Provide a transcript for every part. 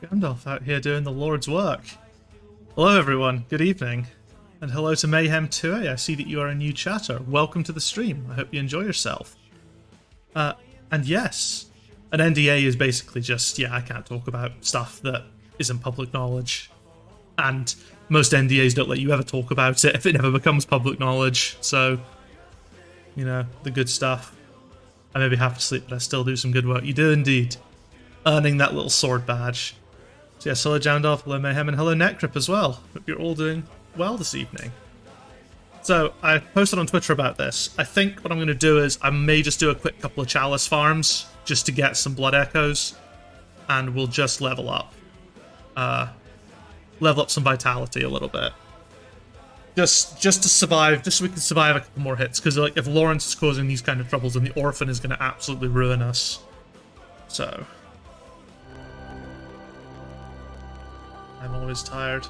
Gandalf out here doing the Lord's work. Hello everyone, good evening. And hello to Mayhem 2A, I see that you are a new chatter. Welcome to the stream, I hope you enjoy yourself. And yes, an NDA is basically just, I can't talk about stuff that isn't public knowledge. And most NDAs don't let you ever talk about it if it never becomes public knowledge. So, the good stuff. I may be half asleep, but I still do some good work. You do indeed. Earning that little sword badge. So yes, hello Jandalf, hello Mayhem, and hello Necrip as well. Hope you're all doing well this evening. So, I posted on Twitter about this. I think what I'm going to do is, I may just do a quick couple of Chalice farms, just to get some Blood Echoes, and we'll just level up. Level up some Vitality a little bit. Just to survive, just so we can survive a couple more hits, because like, if Laurence is causing these kind of troubles, then the Orphan is going to absolutely ruin us. So... I'm always tired.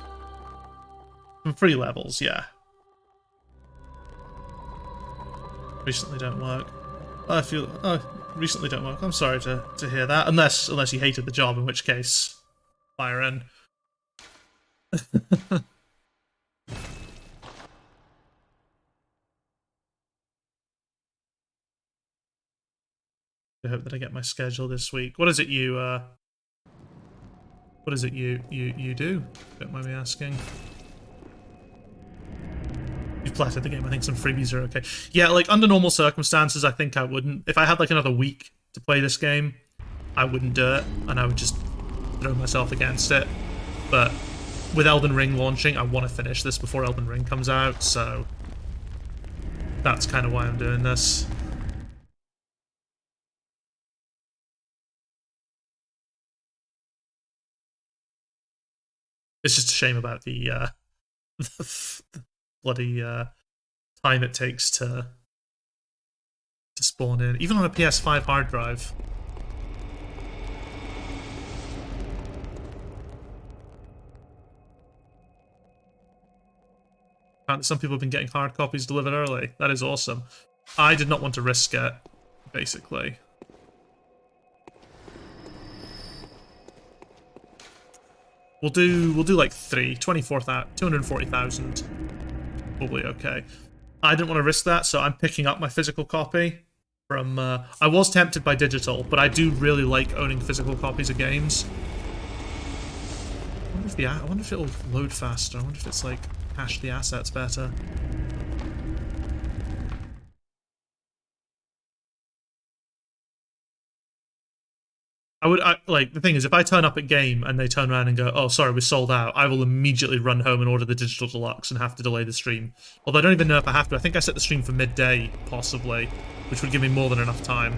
From free levels, yeah. Recently don't work. Recently don't work. I'm sorry to hear that. Unless you hated the job, in which case, fire in. I hope that I get my schedule this week. What is it you do? Don't mind me asking. You've platted the game. I think some freebies are okay. Yeah, like, under normal circumstances, I think I wouldn't. If I had, like, another week to play this game, I wouldn't do it, and I would just throw myself against it. But with Elden Ring launching, I want to finish this before Elden Ring comes out, so that's kind of why I'm doing this. It's just a shame about the bloody time it takes to spawn in, even on a PS5 hard drive. Apparently some people have been getting hard copies delivered early. That is awesome. I did not want to risk it, basically. We'll do like 240,000. Probably okay. I didn't want to risk that, so I'm picking up my physical copy from... I was tempted by digital, but I do really like owning physical copies of games. I wonder if it'll load faster. I wonder if it's like cache the assets better. Like, the thing is, if I turn up at game and they turn around and go, oh, sorry, we're sold out, I will immediately run home and order the digital deluxe and have to delay the stream. Although I don't even know if I have to. I think I set the stream for midday, possibly, which would give me more than enough time.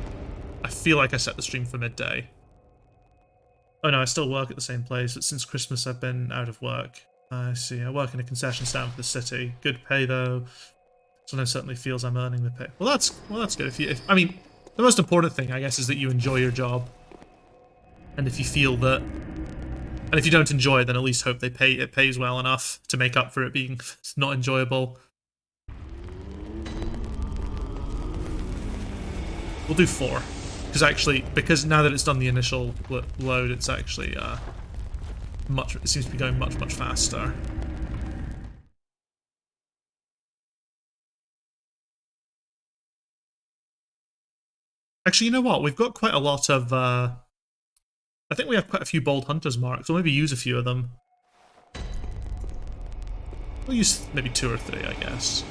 I feel like I set the stream for midday. Oh no, I still work at the same place, but since Christmas I've been out of work. I see, I work in a concession stand for the city. Good pay, though. Sometimes certainly feels I'm earning the pay. Well, that's good. I mean, the most important thing, I guess, is that you enjoy your job. And if you feel that, and if you don't enjoy it, then at least hope it pays well enough to make up for it being not enjoyable. We'll do 4, because now that it's done the initial load, it's actually it seems to be going much faster. Actually, you know what? We've got quite a lot of. I think we have quite a few Bold Hunters marks. We'll maybe use a few of them. We'll use maybe 2 or 3, I guess.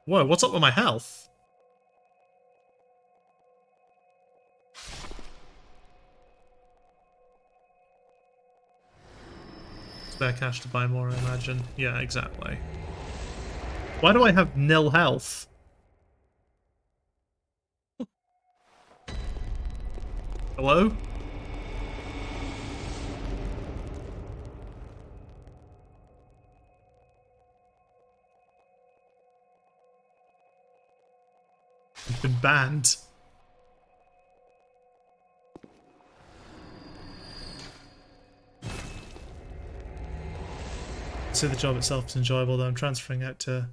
Whoa, what's up with my health? Spare cash to buy more, I imagine. Yeah, exactly. Why do I have nil health? Hello? You've been banned. So the job itself is enjoyable, though I'm transferring out to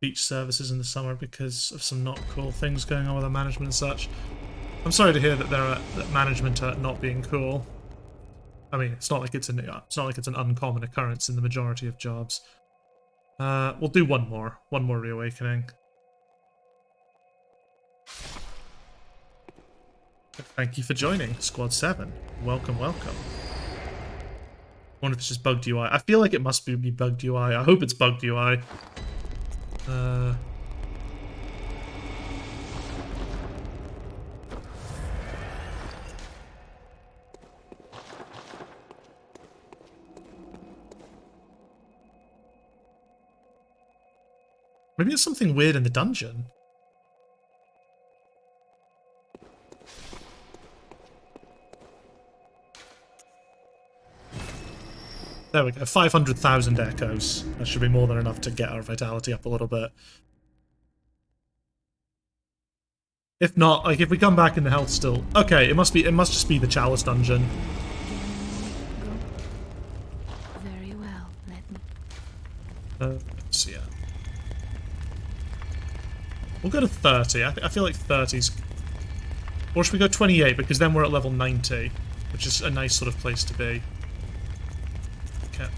beach services in the summer because of some not cool things going on with our management and such. I'm sorry to hear that that management are not being cool. I mean, it's not like it's an uncommon occurrence in the majority of jobs. We'll do one more reawakening. Thank you for joining, Squad 7. Welcome, welcome. I wonder if it's just bugged UI. I feel like it must be bugged UI. I hope it's bugged UI. Maybe it's something weird in the dungeon. There we go, 500,000 echoes. That should be more than enough to get our vitality up a little bit. If not, like if we come back and the health still... Okay, it must just be the Chalice dungeon. Very well, let me... Let's see, yeah. We'll go to 30. I feel like 30's... Or should we go 28, because then we're at level 90, which is a nice sort of place to be. Okay.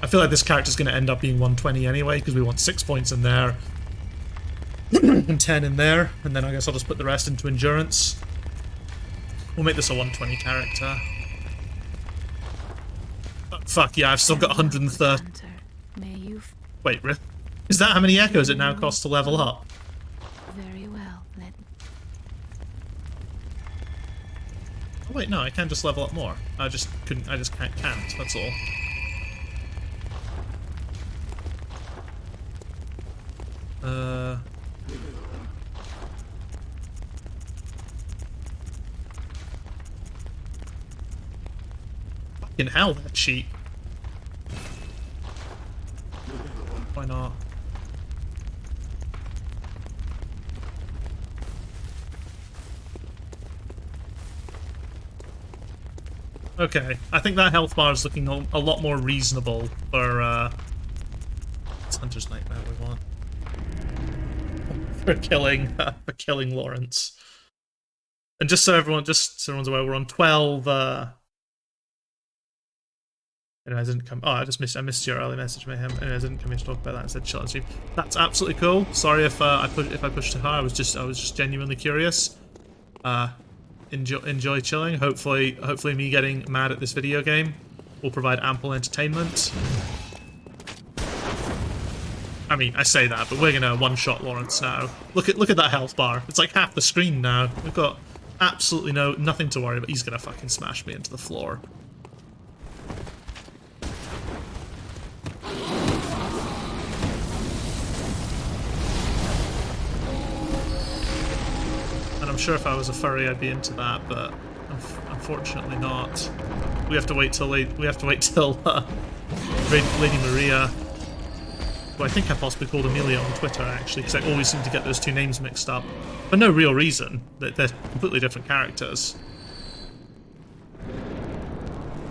I feel like this character's going to end up being 120 anyway, because we want 6 points in there, and 10 in there, and then I guess I'll just put the rest into Endurance. We'll make this a 120 character. Oh, fuck, yeah, I've still got 130... Wait, really? Is that how many echoes it now costs to level up? Very well, let me... Oh wait, no, I can just level up more. I just can't, that's all. Fucking hell, that cheat. Why not? Okay, I think that health bar is looking a lot more reasonable for, it's Hunter's Nightmare we want. for killing Laurence. And just so everyone's aware, we're on 12, Anyway, I didn't come. Oh, I missed your early message, Mayhem. Anyway, I didn't come here to talk about that. I said chill on stream. That's absolutely cool. Sorry if I pushed too hard. I was just genuinely curious. Enjoy chilling. Hopefully me getting mad at this video game will provide ample entertainment. I mean, I say that, but we're gonna one-shot Laurence now. Look at that health bar. It's like half the screen now. We've got absolutely nothing to worry about. He's gonna fucking smash me into the floor. I'm sure if I was a furry I'd be into that, but unfortunately not. We have to wait till Lady Maria, who I think I possibly called Amelia on Twitter actually, because I always seem to get those two names mixed up. For no real reason. They're completely different characters.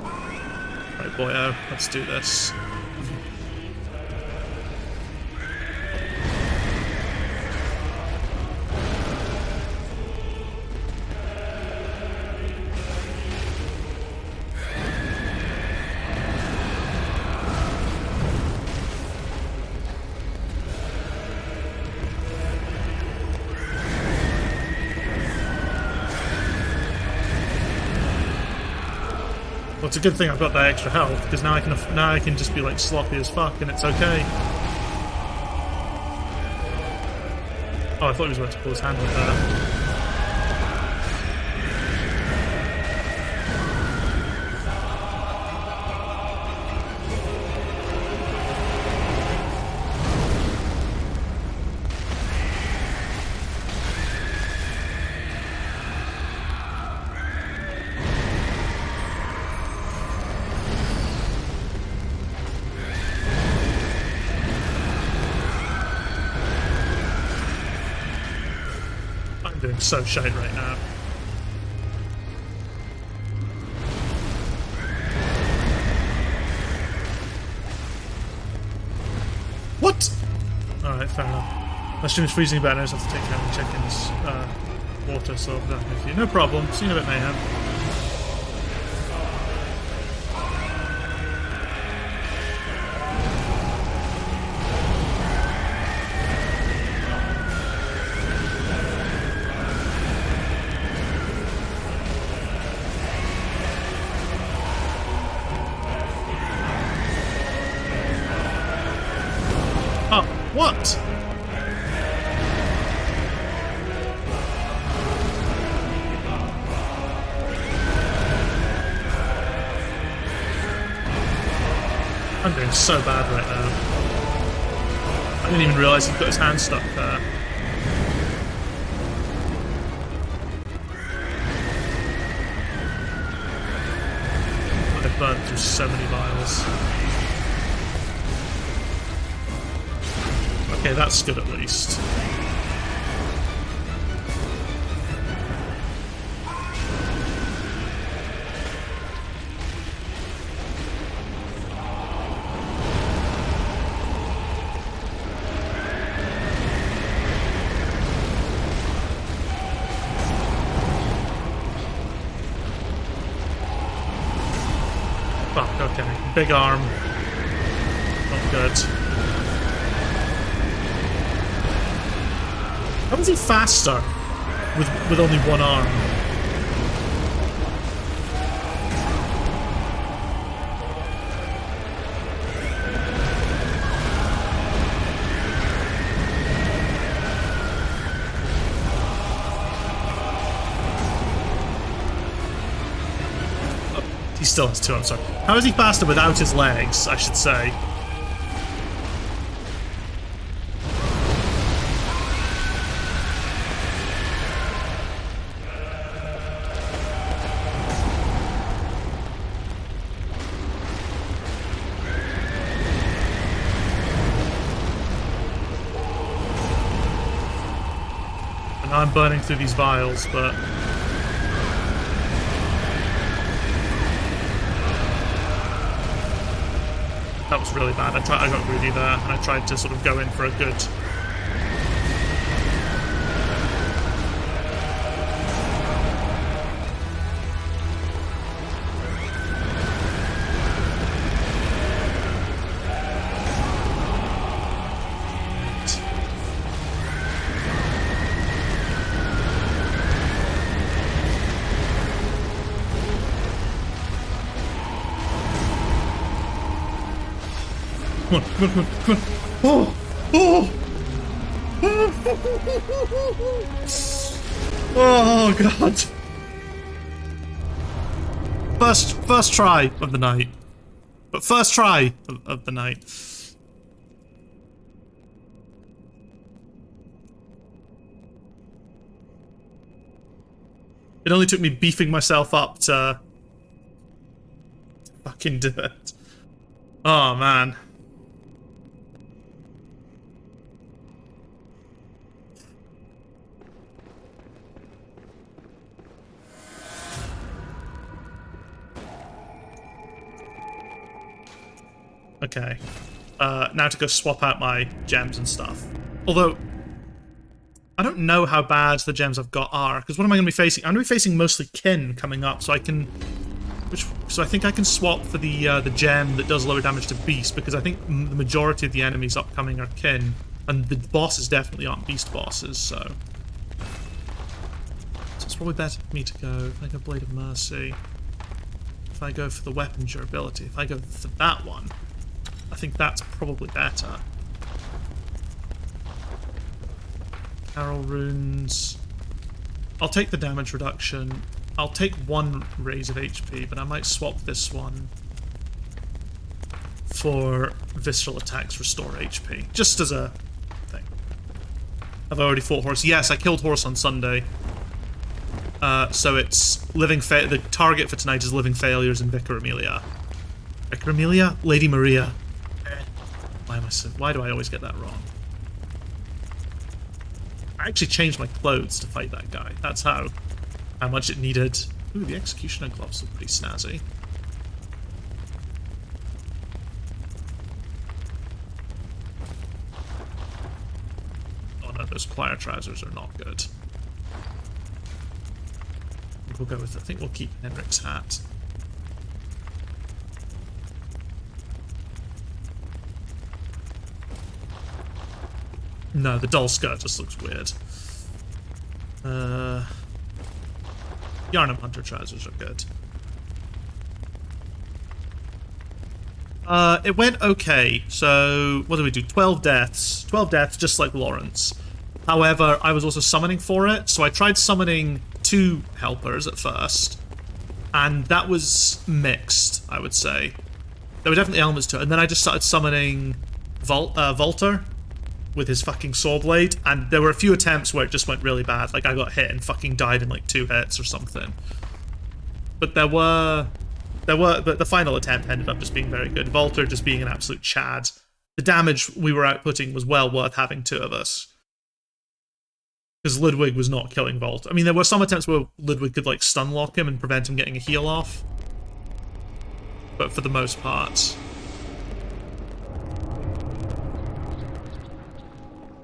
Right, boyo, let's do this. Well, it's a good thing I've got that extra health, because now I can just be like sloppy as fuck and it's okay. Oh, I thought he was about to pull his hand with that. So shite right now. What? Alright, fair enough. My stream is freezing, but I know I have to take care of the chickens. water, so I'm done with you. No problem. See you in a bit, Mayhem. Oh, what? I'm doing so bad right now. I didn't even realise he'd got his hand stuck there. I burned through so many vials. Okay, that's good at least. Fuck, okay. Big arm. Not good. How is he faster with only one arm? Oh, he still has two arms, sorry. How is he faster without his legs, I should say? I'm burning through these vials, but... that was really bad. I got greedy there, and I tried to sort of go in for a good... Come on, come on, come on, come on. Oh! Oh! Oh, God. First try of the night. But first try of the night. It only took me beefing myself up to fucking do it. Oh, man. Okay. Now to go swap out my gems and stuff. Although, I don't know how bad the gems I've got are, because what am I going to be facing? I'm going to be facing mostly kin coming up, so I can... So I think I can swap for the gem that does lower damage to beast, because I think the majority of the enemies upcoming are kin, and the bosses definitely aren't beast bosses, so... So it's probably better for me to go, if I go Blade of Mercy, if I go for the weapon durability, if I go for that one, I think that's probably better. Carol runes. I'll take the damage reduction. I'll take one raise of HP, but I might swap this one for visceral attacks restore HP, just as a thing. I've already fought horse. Yes, I killed horse on Sunday. So it's living. The target for tonight is living failures in Vicar Amelia. Vicar Amelia, Lady Maria. Why am I so? Why do I always get that wrong? I actually changed my clothes to fight that guy. That's how much it needed. Ooh, the executioner gloves look pretty snazzy. Oh no, those plier trousers are not good. We'll go with, I think we'll keep Henrik's hat. No, the dull skirt just looks weird. Yarnum Hunter trousers are good. It went okay. So, what did we do? 12 deaths. 12 deaths, just like Laurence. However, I was also summoning for it, so I tried summoning 2 helpers at first. And that was mixed, I would say. There were definitely elements to it. And then I just started summoning Volter with his fucking sword blade, and there were a few attempts where it just went really bad. Like, I got hit and fucking died in like 2 hits or something. But but the final attempt ended up just being very good. Volter just being an absolute chad. The damage we were outputting was well worth having 2 of us. Because Ludwig was not killing Volter. I mean, there were some attempts where Ludwig could like stun lock him and prevent him getting a heal off. But for the most part,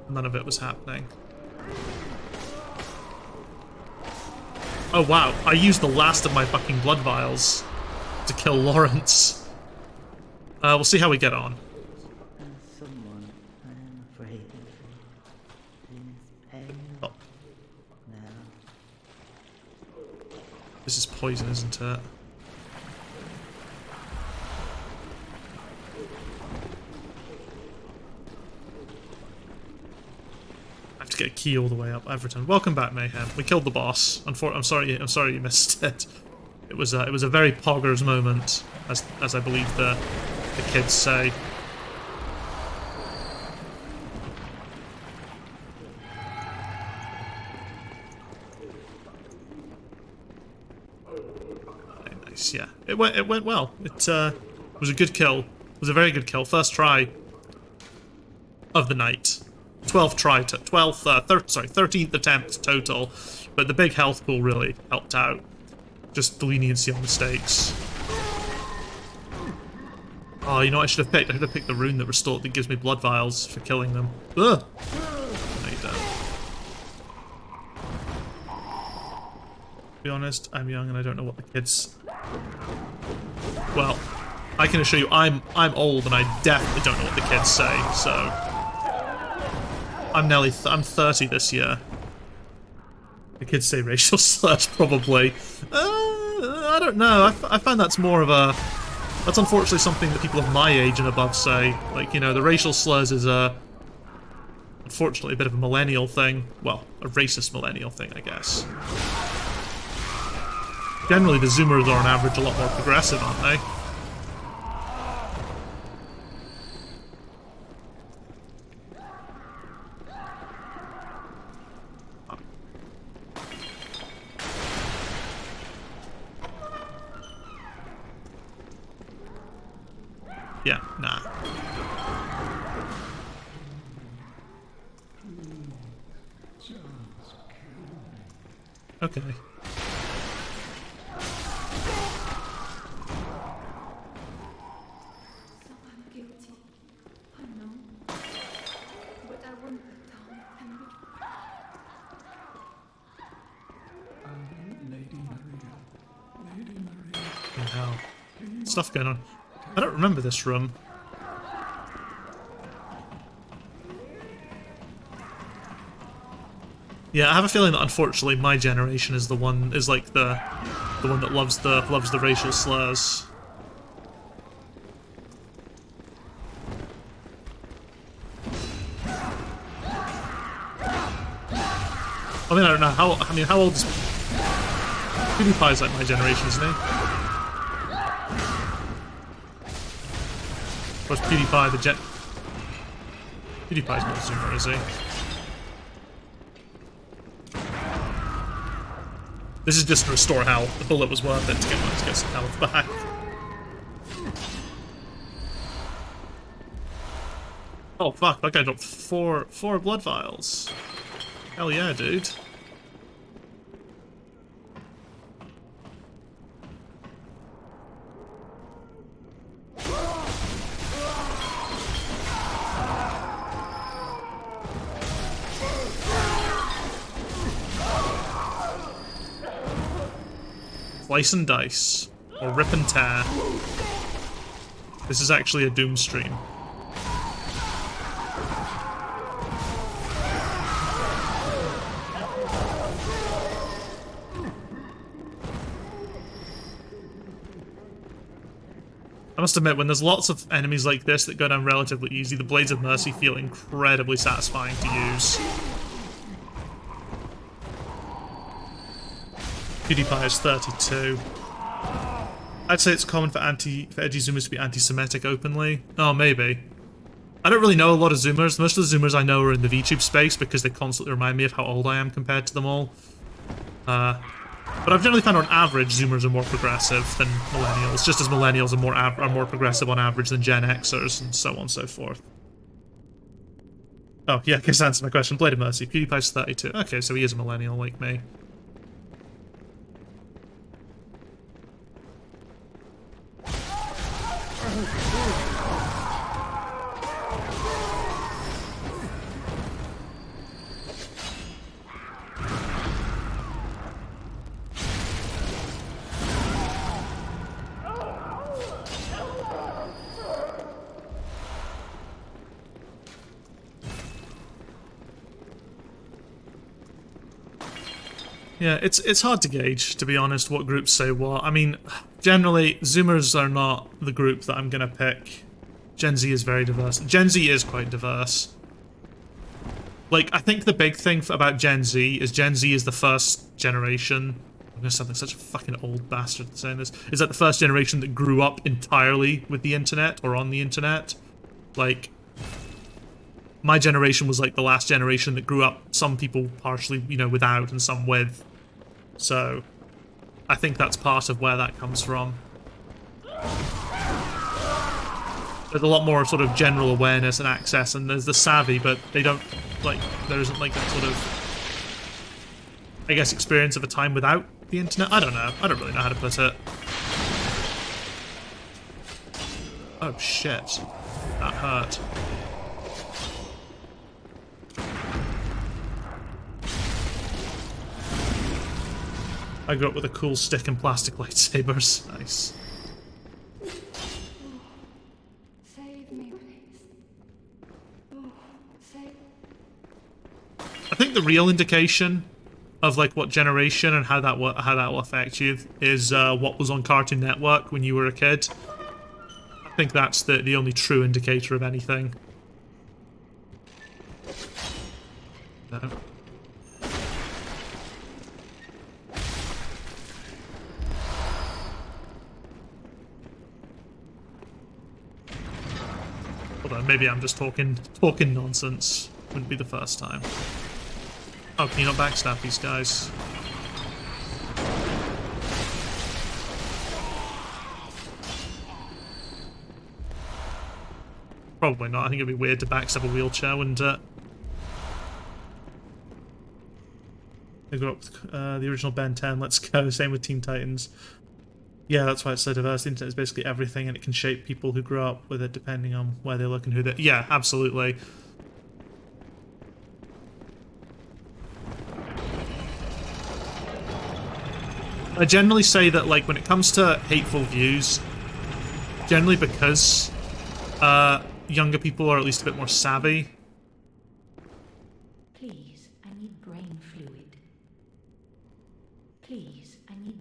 none of it was happening. Oh wow, I used the last of my fucking blood vials to kill Laurence. We'll see how we get on. Someone I am afraid of is pain Oh, now. this is poison, isn't it? I have to get a key all the way up every time. Welcome back, Mayhem. We killed the boss. I'm sorry you missed it. It was a very poggers moment, as I believe the kids say. Very nice, yeah. It went well. It was a good kill. It was a very good kill. First try of the night. 13th attempt total, but the big health pool really helped out. Just the leniency on mistakes. Oh, you know what I should have picked? I should have picked the rune that gives me blood vials for killing them. Ugh! No, you don't. To be honest, I'm young and I don't know what the kids... Well, I can assure you I'm old and I definitely don't know what the kids say, so... I'm 30 this year. The kids say racial slurs, probably. I don't know. I find that's more of a... That's unfortunately something that people of my age and above say. Like, you know, the racial slurs is unfortunately a bit of a millennial thing. Well, a racist millennial thing, I guess. Generally, the Zoomers are on average a lot more progressive, aren't they? Yeah, nah. Okay. So I'm guilty. I know. But I won't let down, Henrik. Lady Maria. Lady Maria. Fucking hell. Stuff going on. I don't remember this room. Yeah, I have a feeling that unfortunately my generation is the one that loves the racial slurs. I mean, I don't know how old is PewDiePie's like my generation, isn't he? Of course, PewDiePie's not a Zoomer, is he? This is just to restore health. The bullet was worth it to get some health back. Oh fuck, that guy dropped four blood vials. Hell yeah, dude. Slice and dice. Or rip and tear. This is actually a Doom stream. I must admit, when there's lots of enemies like this that go down relatively easy, the Blades of Mercy feel incredibly satisfying to use. PewDiePie is 32. I'd say it's common for edgy Zoomers to be anti-Semitic openly. Oh, maybe. I don't really know a lot of Zoomers. Most of the Zoomers I know are in the VTube space because they constantly remind me of how old I am compared to them all. But I've generally found on average Zoomers are more progressive than Millennials, just as Millennials are more progressive on average than Gen Xers, and so on and so forth. Oh, yeah, I guess answer my question. Blade of Mercy. PewDiePie's 32. Okay, so he is a Millennial like me. Yeah, it's hard to gauge, to be honest, what groups say what. I mean, generally, Zoomers are not the group that I'm gonna pick. Gen Z is very diverse. Gen Z is quite diverse. Like, I think the big thing about Gen Z is the first generation. I'm gonna sound like such a fucking old bastard saying this. Is that the first generation that grew up entirely with the internet or on the internet? Like, my generation was like the last generation that grew up, some people partially, you know, without and some with. So, I think that's part of where that comes from. There's a lot more sort of general awareness and access, and there's the savvy, but they don't, like, there isn't like that sort of, I guess, experience of a time without the internet. I don't know. I don't really know how to put it. Oh shit. That hurt. I grew up with a cool stick and plastic lightsabers. Nice. Save me, please. Oh, save. I think the real indication of like what generation and how that will affect you is what was on Cartoon Network when you were a kid. I think that's the only true indicator of anything. No. Although maybe I'm just talking nonsense. Wouldn't be the first time. Oh, can you not backstab these guys? Probably not. I think it'd be weird to backstab a wheelchair, wouldn't it? They grew up with the original Ben 10. Let's go. Same with Teen Titans. Yeah, that's why it's so diverse. The internet is basically everything, and it can shape people who grew up with it depending on where they look and who they... Yeah, absolutely. I generally say that, like, when it comes to hateful views, generally because younger people are at least a bit more savvy. Please, I need brain fluid. Please, I need...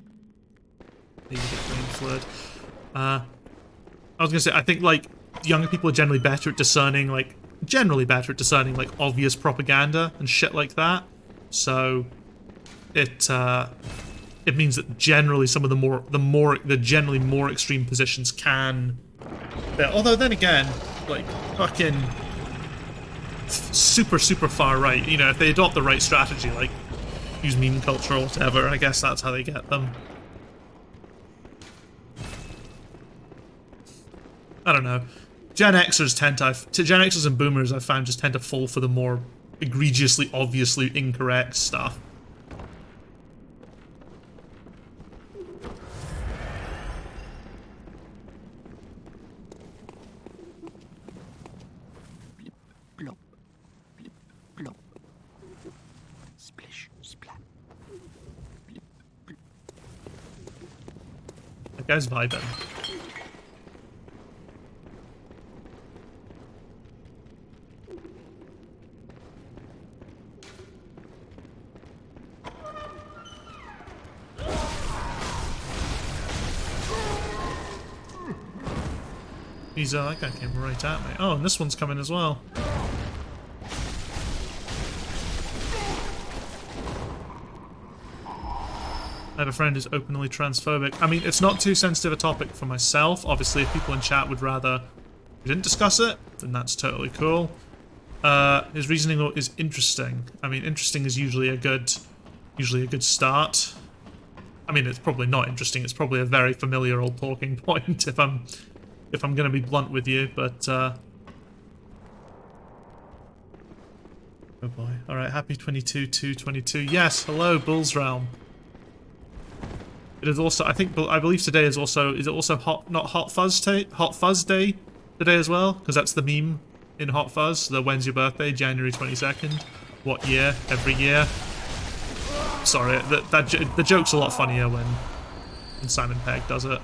You get brain fluid. I was gonna say, I think, like, younger people are generally better at discerning, like, obvious propaganda and shit like that. So, it means that generally some of the generally more extreme positions can... Yeah, although then again, like, fucking super far right, you know, if they adopt the right strategy, like, use meme culture or whatever, I guess that's how they get them. I don't know. Gen Xers and Boomers I've found just tend to fall for the more egregiously, obviously incorrect stuff. Blop, blip, blop. Splish, splat. Blip, blip. Guy's vibing. He's, that guy came right at me. Oh, and this one's coming as well. I have a friend who's openly transphobic. I mean, it's not too sensitive a topic for myself. Obviously, if people in chat would rather we didn't discuss it, then that's totally cool. His reasoning though is interesting. I mean, interesting is usually a good start. I mean, it's probably not interesting. It's probably a very familiar old talking point if I'm gonna be blunt with you, but oh boy. Alright, happy 22/2/22. Yes, hello, Bull's Realm. It is also, I believe today is it also Hot Fuzz Day today as well? Because that's the meme in Hot Fuzz, the when's your birthday, January 22nd. What year? Every year. Sorry, the joke's a lot funnier when Simon Pegg does it.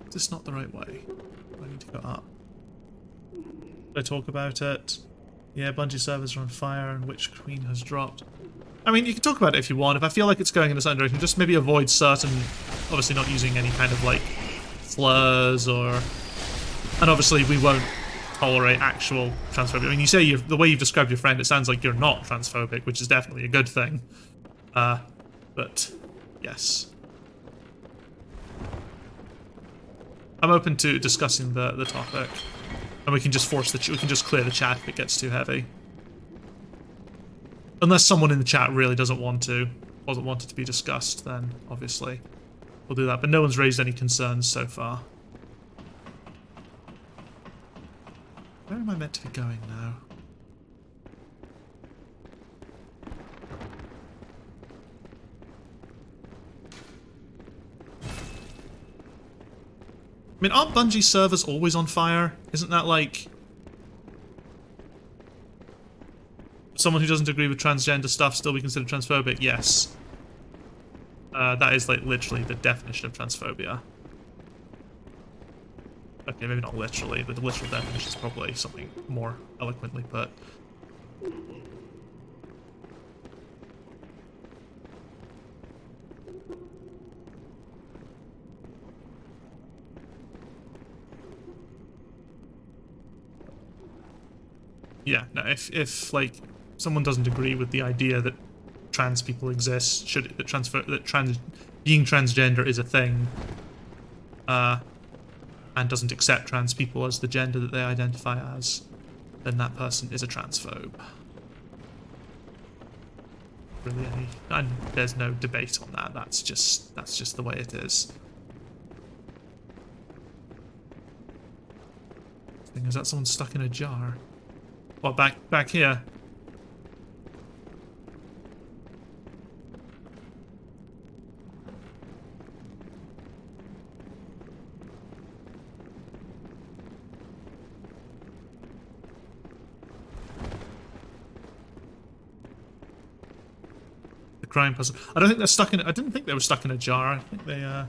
Is this not the right way? I need to go up. Did I talk about it? Yeah, Bungie servers are on fire and Witch Queen has dropped. I mean, you can talk about it if you want. If I feel like it's going in a certain direction, just maybe avoid certain... Obviously not using any kind of, like, slurs or... And obviously we won't tolerate actual transphobic. I mean, you say the way you've described your friend, it sounds like you're not transphobic, which is definitely a good thing. But, yes. I'm open to discussing the topic. And we can just we can just clear the chat if it gets too heavy. Unless someone in the chat really doesn't want it to be discussed, then obviously we'll do that. But no one's raised any concerns so far. Where am I meant to be going now? I mean, aren't Bungie servers always on fire? Isn't that like... Someone who doesn't agree with transgender stuff still be considered transphobic? Yes. That is like literally the definition of transphobia. Okay, maybe not literally. The literal definition is probably something more eloquently put. Yeah, no, if like someone doesn't agree with the idea that trans people exist, being transgender is a thing, and doesn't accept trans people as the gender that they identify as, then that person is a transphobe. Really, and there's no debate on that. That's just the way it is. Thing is that someone stuck in a jar. Well, back here. The crime puzzle. I don't think they're stuck in. I didn't think they were stuck in a jar. I think they.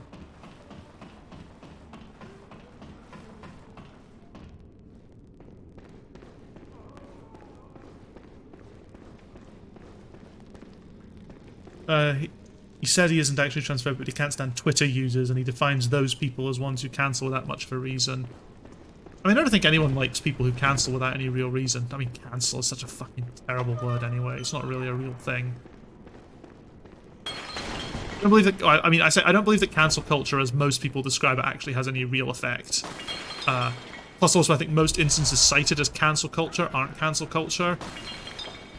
He said he isn't actually transphobic, but he can't stand Twitter users, and he defines those people as ones who cancel without much of a reason. I mean, I don't think anyone likes people who cancel without any real reason. I mean, cancel is such a fucking terrible word anyway. It's not really a real thing. I don't believe that... I mean, I don't believe that cancel culture, as most people describe it, actually has any real effect. Plus, also, I think most instances cited as cancel culture aren't cancel culture.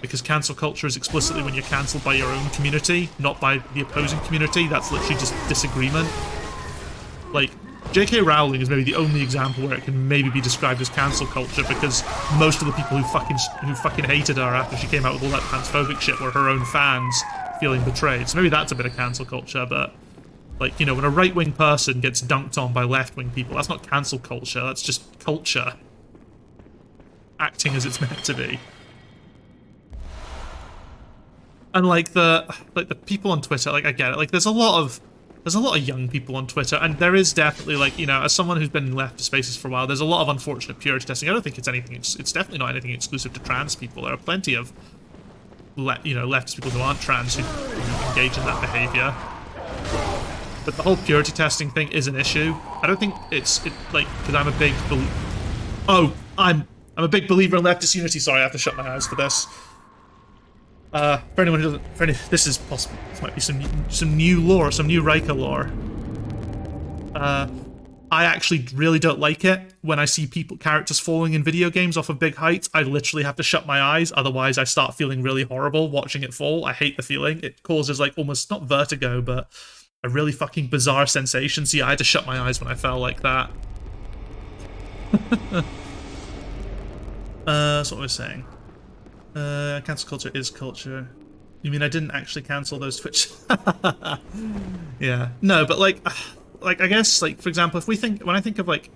Because cancel culture is explicitly when you're cancelled by your own community, not by the opposing community. That's literally just disagreement. Like, J.K. Rowling is maybe the only example where it can maybe be described as cancel culture, because most of the people who fucking hated her after she came out with all that transphobic shit were her own fans feeling betrayed. So maybe that's a bit of cancel culture, but like, you know, when a right-wing person gets dunked on by left-wing people, that's not cancel culture, that's just culture acting as it's meant to be. And like the people on Twitter, like I get it. Like there's a lot of young people on Twitter, and there is definitely, like, you know, as someone who's been in leftist spaces for a while, there's a lot of unfortunate purity testing. I don't think it's anything. It's definitely not anything exclusive to trans people. There are plenty of leftist people who aren't trans who engage in that behavior. But the whole purity testing thing is an issue. I don't think like, because I'm a big I'm a big believer in leftist unity. Sorry, I have to shut my eyes for this. For anyone who doesn't, this is possible. This might be some new lore, some new Riker lore. I actually really don't like it when I see characters falling in video games off of big heights. I literally have to shut my eyes, otherwise I start feeling really horrible watching it fall. I hate the feeling. It causes, like, almost not vertigo, but a really fucking bizarre sensation. So yeah, I had to shut my eyes when I fell like that. That's what I was saying. Cancel culture is culture. You mean I didn't actually cancel those Twitch? Yeah. No, but like I guess, like, for example, when I think of like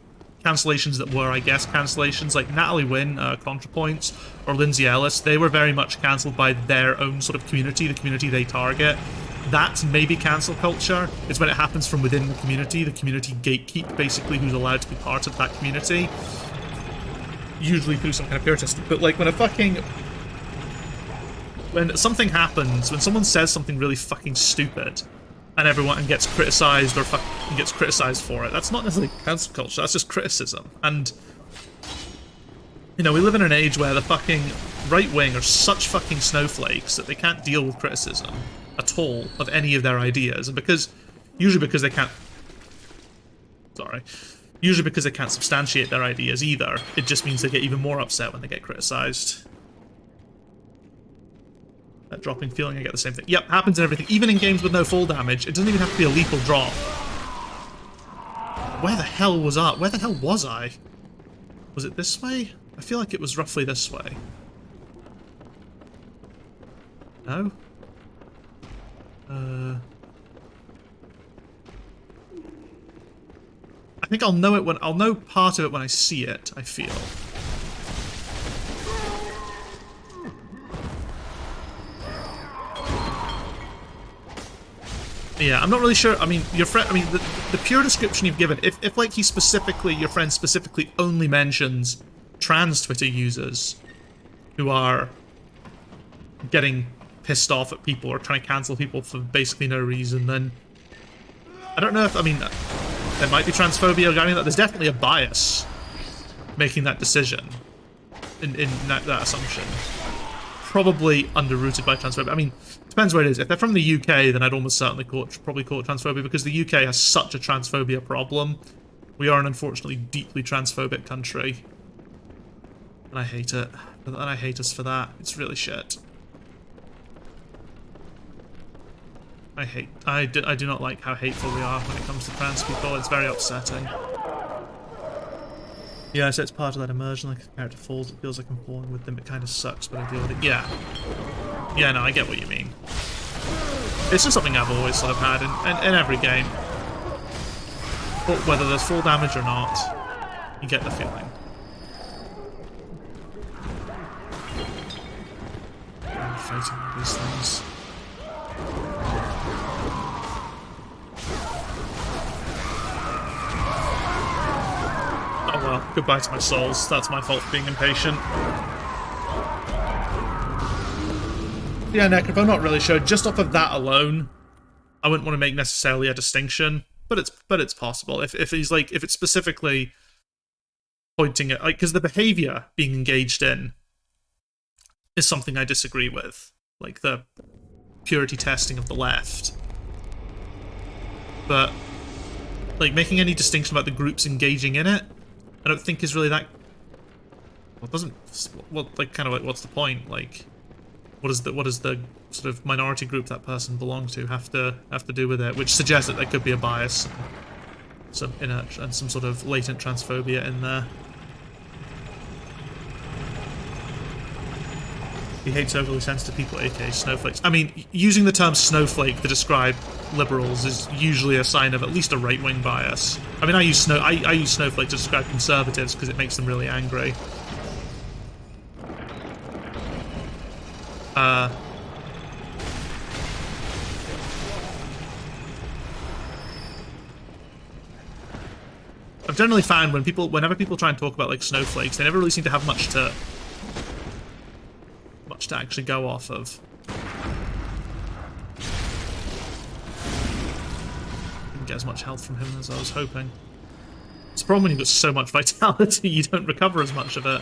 cancellations that were, I guess, cancellations, like Natalie Wynn, ContraPoints, or Lindsay Ellis, they were very much cancelled by their own sort of community, the community they target. That's maybe cancel culture. It's when it happens from within the community gatekeep, basically, who's allowed to be part of that community. Usually through some kind of pure testing. But like when something happens, when someone says something really fucking stupid, and everyone gets criticized or gets criticized for it, that's not necessarily cancel culture, that's just criticism. And, you know, we live in an age where the fucking right wing are such fucking snowflakes that they can't deal with criticism at all of any of their ideas, and usually because they can't substantiate their ideas either, it just means they get even more upset when they get criticized. That dropping feeling, I get the same thing. Yep, happens in everything. Even in games with no fall damage, it doesn't even have to be a lethal drop. Where the hell was I? Where the hell was I? Was it this way? I feel like it was roughly this way. No? I think I'll know part of it when I see it, I feel. Yeah, I'm not really sure. I mean, your friend. I mean, the pure description you've given. If like your friend specifically only mentions trans Twitter users who are getting pissed off at people or trying to cancel people for basically no reason, then I don't know if. I mean, there might be transphobia. I mean, there's definitely a bias making that decision in that assumption. Probably underrooted by transphobia. I mean, depends where it is. If they're from the UK, then I'd almost certainly probably call it transphobia, because the UK has such a transphobia problem. We are an unfortunately deeply transphobic country. And I hate it. And I hate us for that. It's really shit. I do not like how hateful we are when it comes to trans people. It's very upsetting. Yeah, so it's part of that immersion, like if a character falls, it feels like I'm falling with them, it kind of sucks, but I deal with it. Yeah. Yeah, no, I get what you mean. It's just something I've always sort of had in every game. But whether there's full damage or not, you get the feeling. I'm fighting all these things. Oh well, goodbye to my souls. That's my fault for being impatient. Yeah, Nick, if I'm not really sure, just off of that alone, I wouldn't want to make necessarily a distinction, but it's possible. If it's specifically pointing at, like, because the behavior being engaged in is something I disagree with, like the purity testing of the left. But like making any distinction about the groups engaging in it, I don't think is really that. Well, it doesn't. Well, like, kind of like, what's the point? Like, what does the sort of minority group that person belongs to have to do with it? Which suggests that there could be a bias, and some sort of latent transphobia in there. He hates overly sensitive people, aka snowflakes. I mean, using the term snowflake to describe liberals is usually a sign of at least a right-wing bias. I mean, I use snowflake to describe conservatives because it makes them really angry. I've generally found whenever people try and talk about like snowflakes, they never really seem to have much to actually go off of. Didn't get as much health from him as I was hoping. It's a problem when you've got so much vitality, you don't recover as much of it.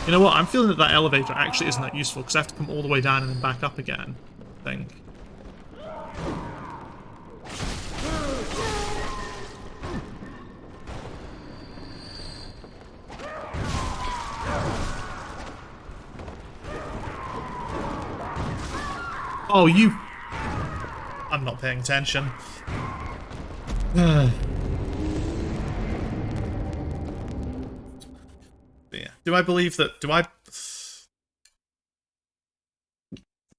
You know what? I'm feeling that elevator actually isn't that useful because I have to come all the way down and then back up again, I think. Oh, you... I'm not paying attention. Yeah. Do I believe that...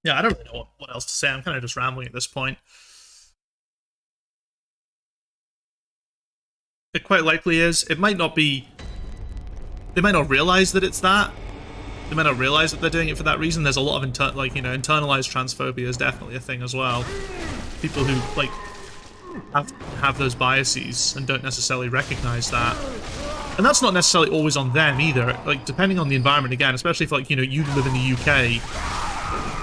Yeah, I don't really know what else to say. I'm kind of just rambling at this point. It quite likely is. It might not be... They might not realize that it's that. They might not realize that they're doing it for that reason. There's a lot of internalized transphobia is definitely a thing as well. People who like have those biases and don't necessarily recognize that. And that's not necessarily always on them either. Like depending on the environment again, especially if like you live in the UK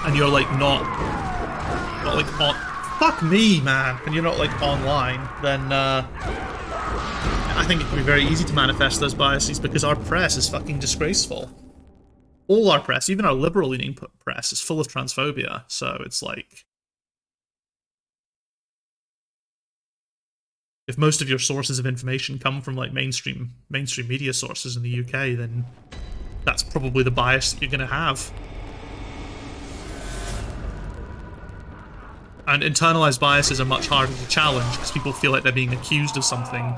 and you're like not like on fuck me, man, and you're not like online, then I think it can be very easy to manifest those biases because our press is fucking disgraceful. All our press, even our liberal-leaning press, is full of transphobia, so it's like... If most of your sources of information come from, like, mainstream media sources in the UK, then that's probably the bias that you're gonna have. And internalized biases are much harder to challenge, because people feel like they're being accused of something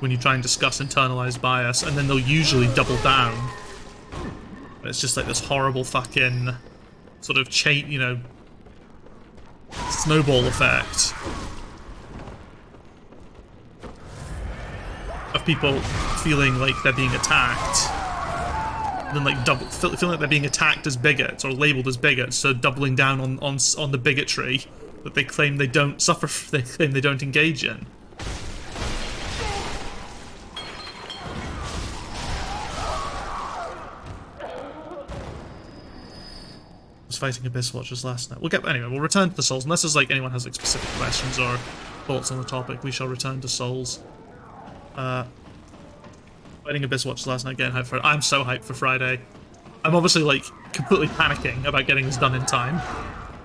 when you try and discuss internalized bias, and then they'll usually double down. It's just like this horrible fucking sort of chain, snowball effect of people feeling like they're being attacked, and then like feeling like they're being attacked as bigots or labeled as bigots, so doubling down on the bigotry that they claim they don't suffer, they claim they don't engage in. Fighting Abyss Watchers last night. We'll return to the Souls. Unless there's like anyone has like specific questions or thoughts on the topic, we shall return to Souls. Fighting Abyss Watchers last night, getting hyped for it. I'm so hyped for Friday. I'm obviously like completely panicking about getting this done in time.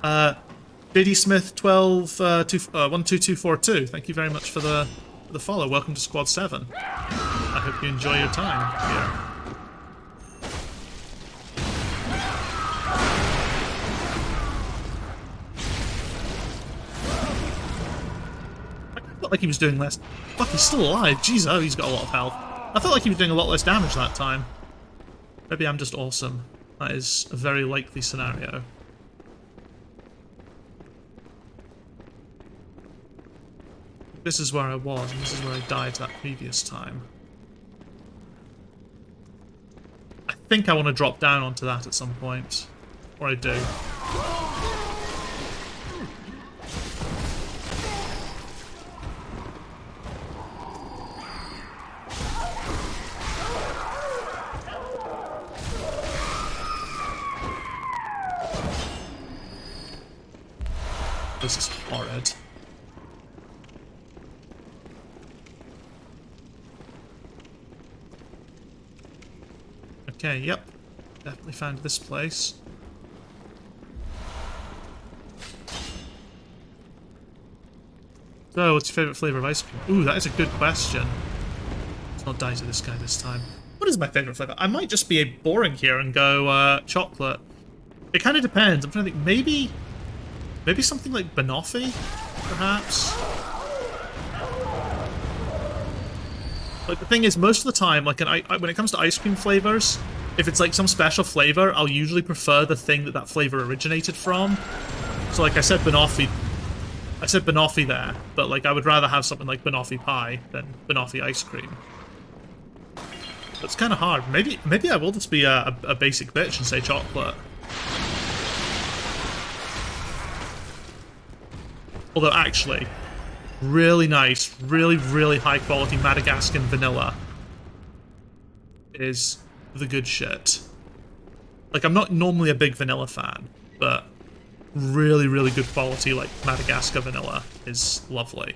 JD Smith 12242. Thank you very much for the follow. Welcome to Squad 7. I hope you enjoy your time here. Like he was doing less. Fuck, he's still alive. Jeez, oh, he's got a lot of health. I felt like he was doing a lot less damage that time. Maybe I'm just awesome. That is a very likely scenario. This is where I was, and this is where I died that previous time. I think I want to drop down onto that at some point. Or I do. This is horrid. Okay, yep. Definitely found this place. So, what's your favourite flavour of ice cream? Ooh, that is a good question. Let's not die to this guy this time. What is my favourite flavour? I might just be boring here and go chocolate. It kind of depends. I'm trying to think. Maybe something like banoffee, perhaps? Like, the thing is, most of the time, like, when it comes to ice cream flavors, if it's like some special flavor, I'll usually prefer the thing that flavor originated from. So, like, I said banoffee there, but, like, I would rather have something like banoffee pie than banoffee ice cream. It's kind of hard. Maybe I will just be a basic bitch and say chocolate. Although, actually, Really nice, really, really high quality Madagascan vanilla is the good shit. Like, I'm not normally a big vanilla fan, but really, really good quality, like, Madagascar vanilla is lovely.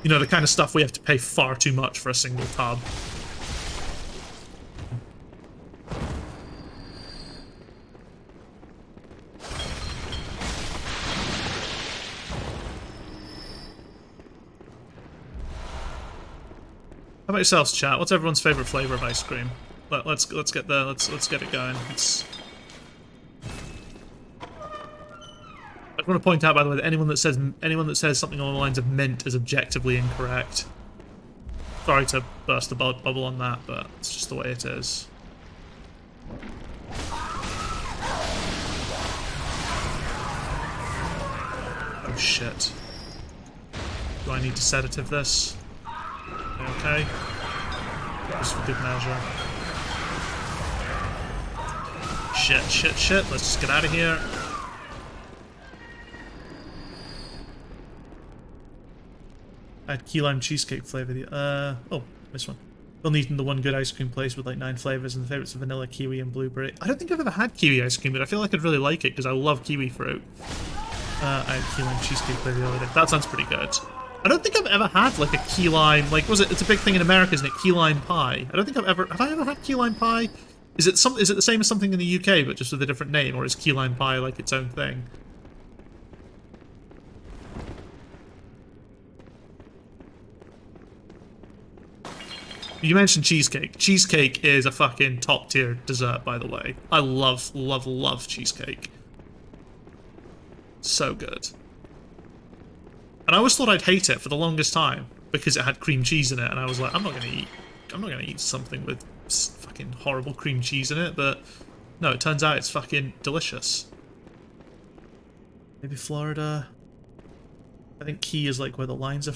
You know, the kind of stuff we have to pay far too much for a single tub. How about yourselves, chat? What's everyone's favorite flavor of ice cream? Let's get it going. I want to point out, by the way, that anyone that says something along the lines of mint is objectively incorrect. Sorry to burst the bubble on that, but it's just the way it is. Oh shit! Do I need to sedative this? Okay. Just for good measure. Shit. Let's just get out of here. I had key lime cheesecake flavor. Oh, this one. Only eaten the one good ice cream place with like 9 flavors, and the favorites are vanilla, kiwi, and blueberry. I don't think I've ever had kiwi ice cream, but I feel like I'd really like it because I love kiwi fruit. I had key lime cheesecake flavor the other day. That sounds pretty good. I don't think I've ever had like a key lime, like, it's a big thing in America, isn't it? Key lime pie. I don't think have I ever had key lime pie? Is it the same as something in the UK but just with a different name, or is key lime pie like its own thing? You mentioned cheesecake. Cheesecake is a fucking top tier dessert, by the way. I love, love, love cheesecake. So good. And I always thought I'd hate it for the longest time because it had cream cheese in it, and I was like, I'm not gonna eat something with fucking horrible cream cheese in it, but no, it turns out it's fucking delicious. Maybe Florida. I think Key is like where the limes are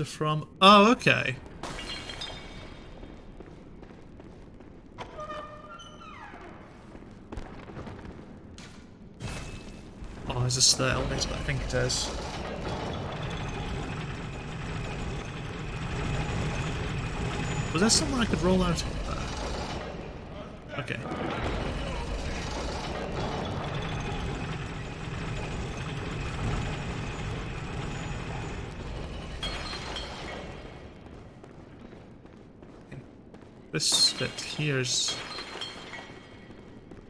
from. Oh, okay. Oh, is this the elevator? I think it is. Was there something I could roll out of there? Okay. This bit here's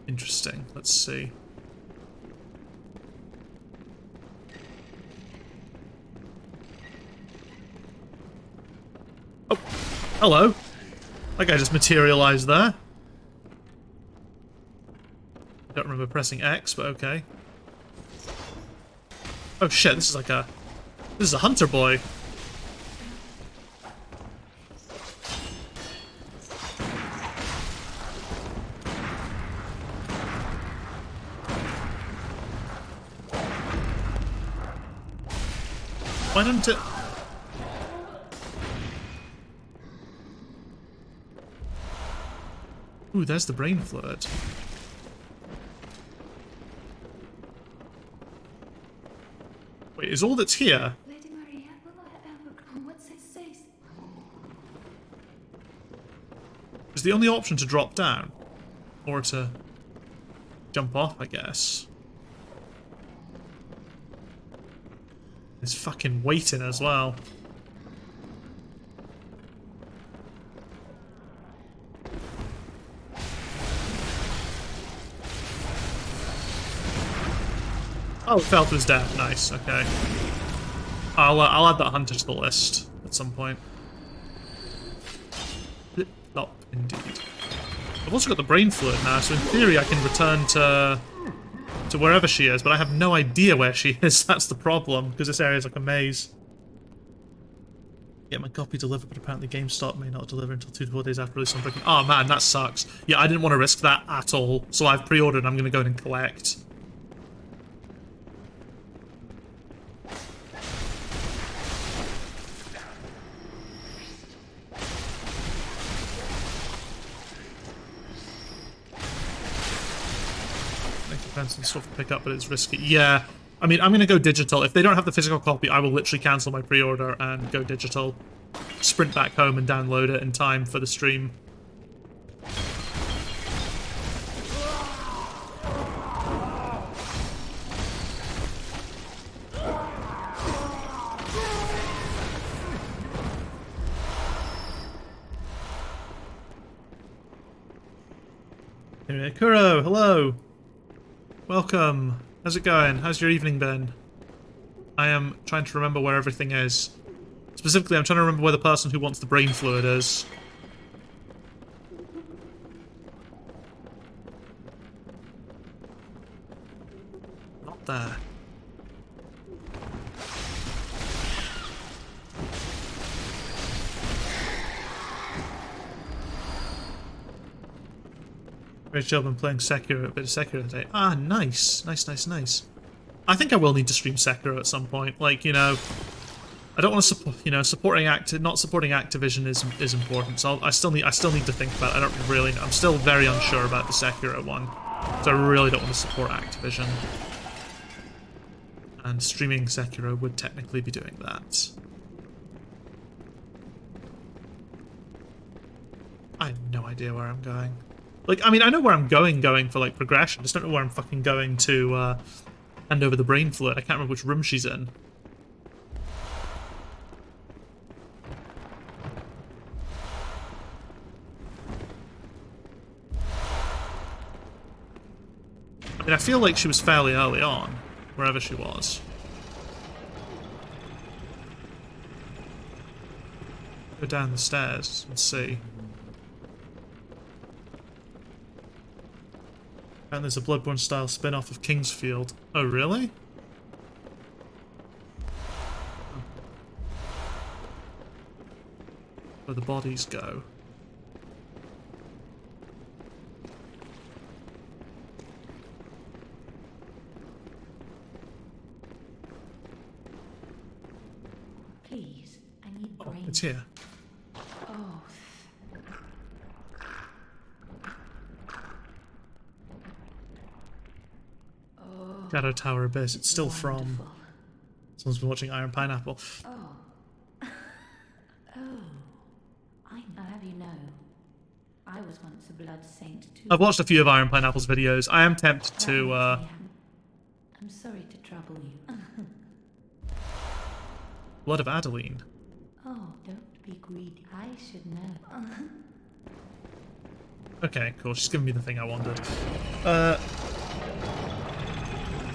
interesting. Let's see. Oh, hello. That guy just materialized there. Don't remember pressing X, but okay. Oh shit, this is a hunter boy. Why don't it... Ooh, there's the brain fluid. Wait, is all that's here? Lady Maria, will I ever come? What's it says? Is the only option to drop down? Or to jump off, I guess. It's fucking waiting as well. Oh, it fell to his death. Nice, okay. I'll add that hunter to the list at some point. Flip flop, indeed. I've also got the brain fluid now, so in theory I can return to wherever she is, but I have no idea where she is. That's the problem, because this area is like a maze. Get my copy delivered, but apparently GameStop may not deliver until 2 to 4 days after release. I'm breaking. Oh man, that sucks. Yeah, I didn't want to risk that at all, so I've pre-ordered and I'm going to go in and collect. Make a pencil stuff to pick up, but it's risky. Yeah, I mean, I'm going to go digital. If they don't have the physical copy, I will literally cancel my pre-order and go digital. Sprint back home and download it in time for the stream. Anyway, Kuro, hello! Welcome! How's it going? How's your evening been? I am trying to remember where everything is. Specifically, I'm trying to remember where the person who wants the brain fluid is. Not there. Great job on playing Sekiro, a bit of Sekiro today. Ah, nice. Nice. I think I will need to stream Sekiro at some point. Like, you know, I don't want to support, you know, not supporting Activision is important. So I still need to think about it. I don't really know. I'm still very unsure about the Sekiro one. So I really don't want to support Activision. And streaming Sekiro would technically be doing that. I have no idea where I'm going. Like, I mean, I know where I'm going for, like, progression. I just don't know where I'm fucking going to, hand over the brain fluid. I can't remember which room she's in. I mean, I feel like she was fairly early on, wherever she was. Go down the stairs and see. And there's a Bloodborne-style spin-off of Kingsfield. Oh, really? Where the bodies go. Please, I need Oh, brain. it's here. Oh, Shadow Tower Abyss. It's still from... wonderful. Someone's been watching Iron Pineapple. Oh. I'll have you know, I was once a blood saint too. I've watched a few of Iron Pineapple's videos. I am tempted to, I'm sorry to trouble you. Blood of Adeline. Oh, don't be greedy. I should know. Okay, cool. She's giving me the thing I wanted.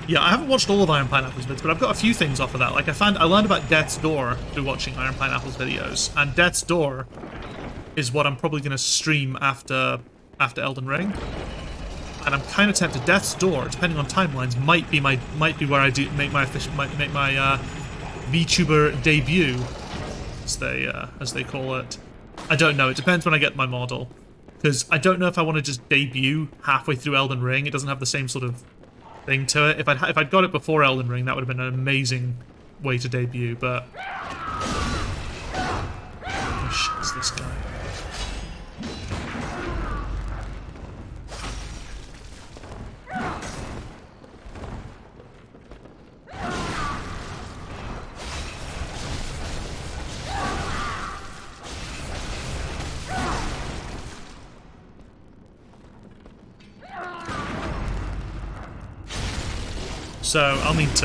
Yeah, I haven't watched all of Iron Pineapple's vids, but I've got a few things off of that. Like, I learned about Death's Door through watching Iron Pineapple's videos, and Death's Door is what I'm probably going to stream after Elden Ring. And I'm kind of tempted. Death's Door, depending on timelines, might be where I do make my VTuber debut, as they call it. I don't know. It depends when I get my model, because I don't know if I want to just debut halfway through Elden Ring. It doesn't have the same sort of thing to it. If I'd got it before Elden Ring, that would have been an amazing way to debut. But oh shit, it's this guy. So I'll need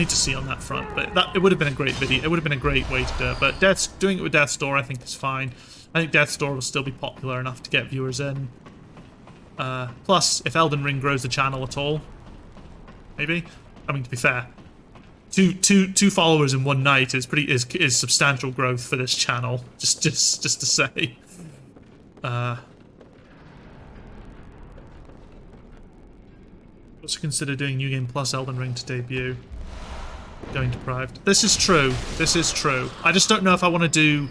to see on that front, but it would have been a great video. It would have been a great way to do it. But doing it with Death's Door, I think is fine. I think Death's Door will still be popular enough to get viewers in. Plus, if Elden Ring grows the channel at all, maybe. I mean, to be fair, two followers in one night is substantial growth for this channel. Just to say. Also consider doing New Game Plus Elden Ring to debut. Going deprived. This is true. This is true. I just don't know if I want to do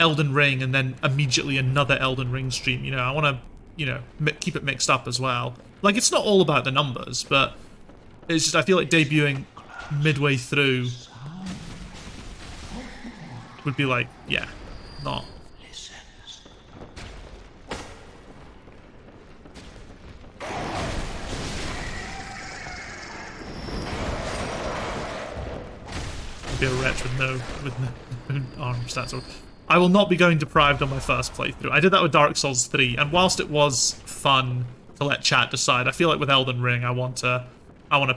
Elden Ring and then immediately another Elden Ring stream. You know, I want to, you know, keep it mixed up as well. Like, it's not all about the numbers, but it's just I feel like debuting midway through would be like, yeah, not. search with no arm stats. Or I will not be going deprived on my first playthrough. I did that with Dark Souls 3, and whilst it was fun to let chat decide, I feel like with Elden Ring, I want to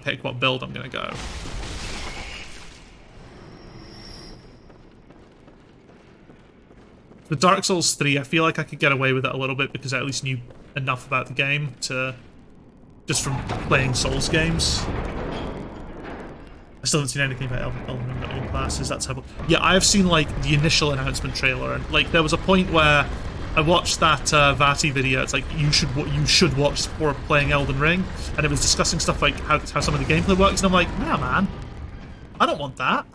pick what build I'm gonna go. With Dark Souls 3, I feel like I could get away with it a little bit because I at least knew enough about the game to just from playing Souls games. I still haven't seen anything about Elden Ring, not even classes. That's how. Yeah, I have seen like the initial announcement trailer, and like there was a point where I watched that Vati video. It's like you should watch before playing Elden Ring, and it was discussing stuff like how some of the gameplay works, and I'm like, nah, man, I don't want that.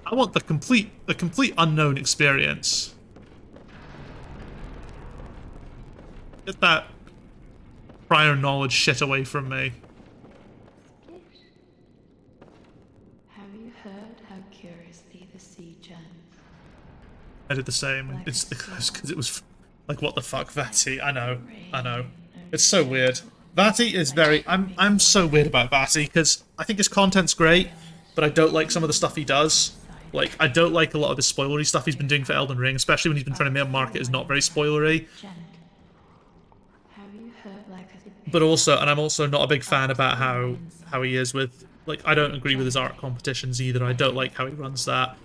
I want the complete unknown experience. Get that prior knowledge shit away from me. Have you heard how curiously the sea churns? I did the same. It's because it was like, what the fuck, Vati? I know. It's so weird. Vati is very. I'm so weird about Vati because I think his content's great, but I don't like some of the stuff he does. Like, I don't like a lot of the spoilery stuff he's been doing for Elden Ring, especially when he's been trying to make a market is not very spoilery. But also, and I'm also not a big fan about how he is with, like, I don't agree with his art competitions either. I don't like how he runs that.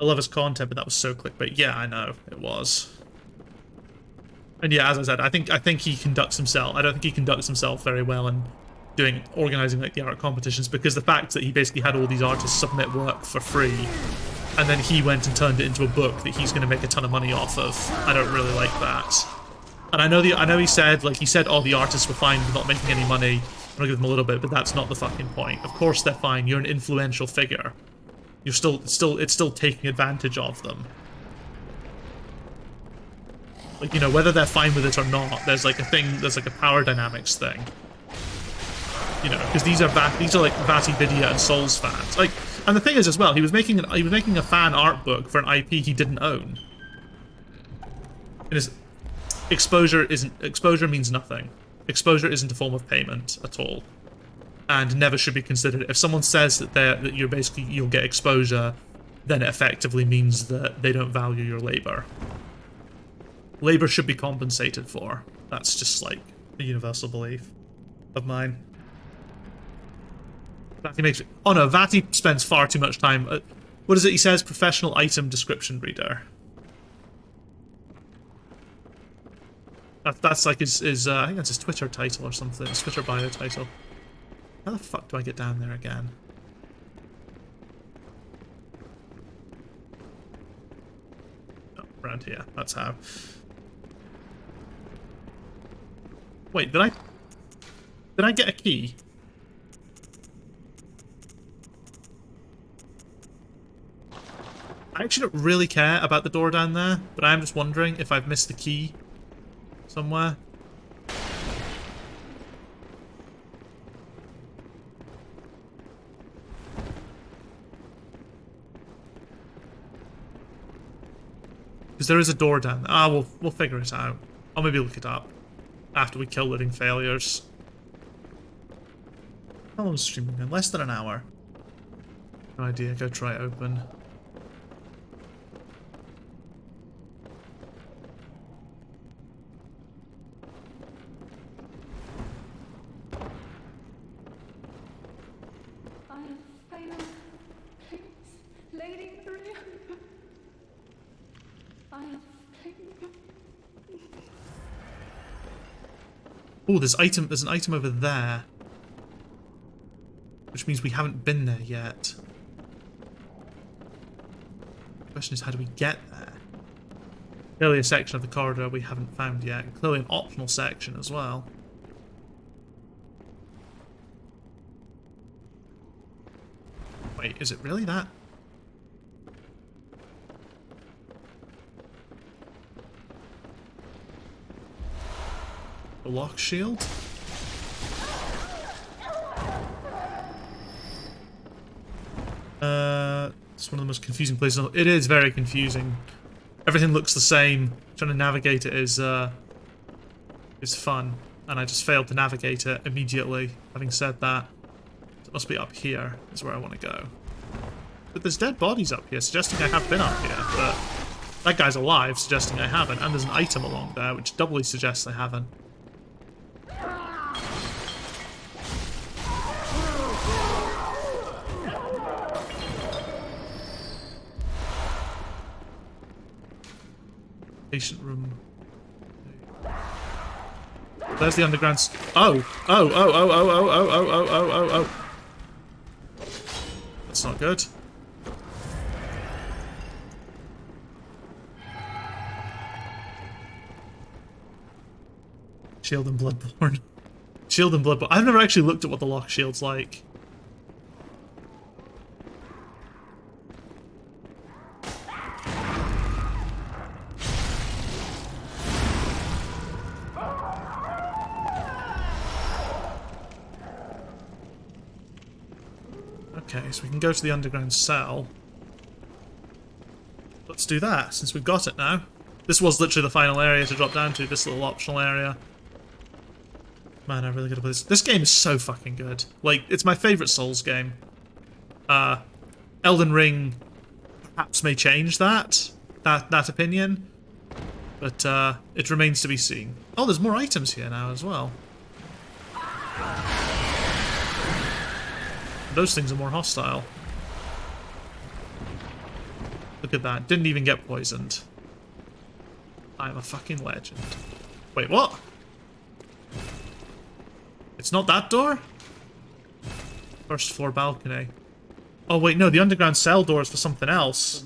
I love his content, but that was so clickbait. Yeah, I know, it was. And yeah, as I said, I think he conducts himself. I don't think he conducts himself very well in organizing like the art competitions, because the fact that he basically had all these artists submit work for free, and then he went and turned it into a book that he's going to make a ton of money off of. I don't really like that. And I know he said oh, the artists were fine with not making any money. I'm gonna give them a little bit, but that's not the fucking point. Of course they're fine. You're an influential figure. You're it's still taking advantage of them. Like, you know, whether they're fine with it or not, there's like a power dynamics thing. You know, because these are like Vati Vidya and Souls fans. Like, and the thing is as well, he was making a fan art book for an IP he didn't own. Exposure means nothing. Exposure isn't a form of payment at all, and never should be considered. If someone says that you'll get exposure, then it effectively means that they don't value your labor. Labor should be compensated for. That's just like a universal belief of mine. Vati spends far too much time. What is it he says? Professional item description reader. That's like his I think that's his Twitter title or something. His Twitter bio title. How the fuck do I get down there again? Oh, around here. That's how. Wait, did I get a key? I actually don't really care about the door down there, but I am just wondering if I've missed the key somewhere. Because there is a door down there. Ah, we'll figure it out. I'll maybe look it up after we kill living failures. How long is streaming been? Less than an hour. No idea. Go try it open. Oh, there's an item over there. Which means we haven't been there yet. The question is, how do we get there? Clearly a section of the corridor we haven't found yet. Clearly an optional section as well. Wait, is it really that? A lock shield? It's one of the most confusing places. It is very confusing. Everything looks the same. Trying to navigate it is fun, and I just failed to navigate it immediately. Having said that, It must be up here is where I want to go. But there's dead bodies up here, suggesting I have been up here, but that guy's alive, suggesting I haven't, and there's an item along there, which doubly suggests I haven't. Patient room. There's the underground. Oh. That's not good. Shield and Bloodborne. Shield and Bloodborne. I've never actually looked at what the lock shield's like. Okay, so we can go to the underground cell. Let's do that, since we've got it now. This was literally the final area to drop down to, this little optional area. Man, I'm really good at this. This game is so fucking good. Like, it's my favourite Souls game. Elden Ring perhaps may change that opinion. But, it remains to be seen. Oh, there's more items here now as well. Those things are more hostile. Look at that. Didn't even get poisoned. I'm a fucking legend. Wait, what? It's not that door? First floor balcony. Oh wait, no, the underground cell door is for something else.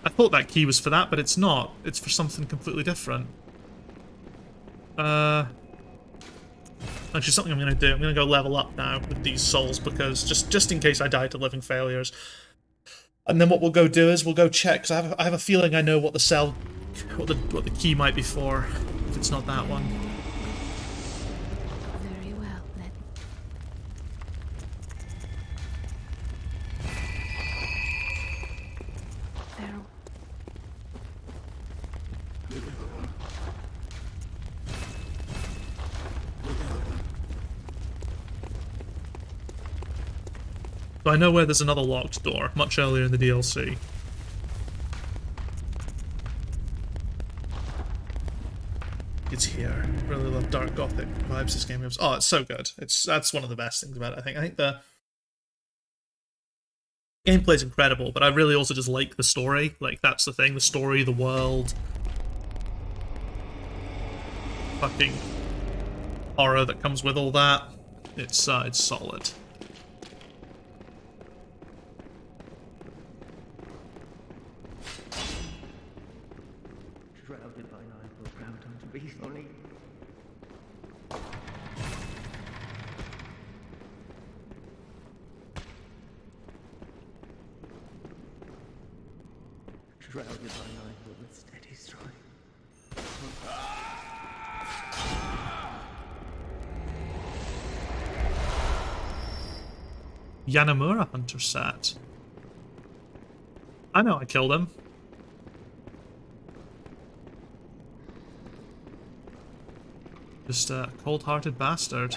I thought that key was for that, but it's not. It's for something completely different. Actually, something I'm going to do. I'm going to go level up now with these souls, because just in case I die to living failures. And then what we'll go do is we'll go check, because I have a feeling I know what the cell, what the key might be for, if it's not that one. Very well, then. Feral. So I know where there's another locked door, much earlier in the DLC. It's here. Really love dark gothic vibes this game gives. Oh, it's so good. That's one of the best things about it, I think. I think the gameplay's incredible, but I really also just like the story. Like, that's the thing. The story, the world. Fucking horror that comes with all that. It's solid. Shrouded by night, but proud to be funny. Shrouded by night, but with steady stride. Yanamura Hunter sat. I know I killed him. Just a cold-hearted bastard.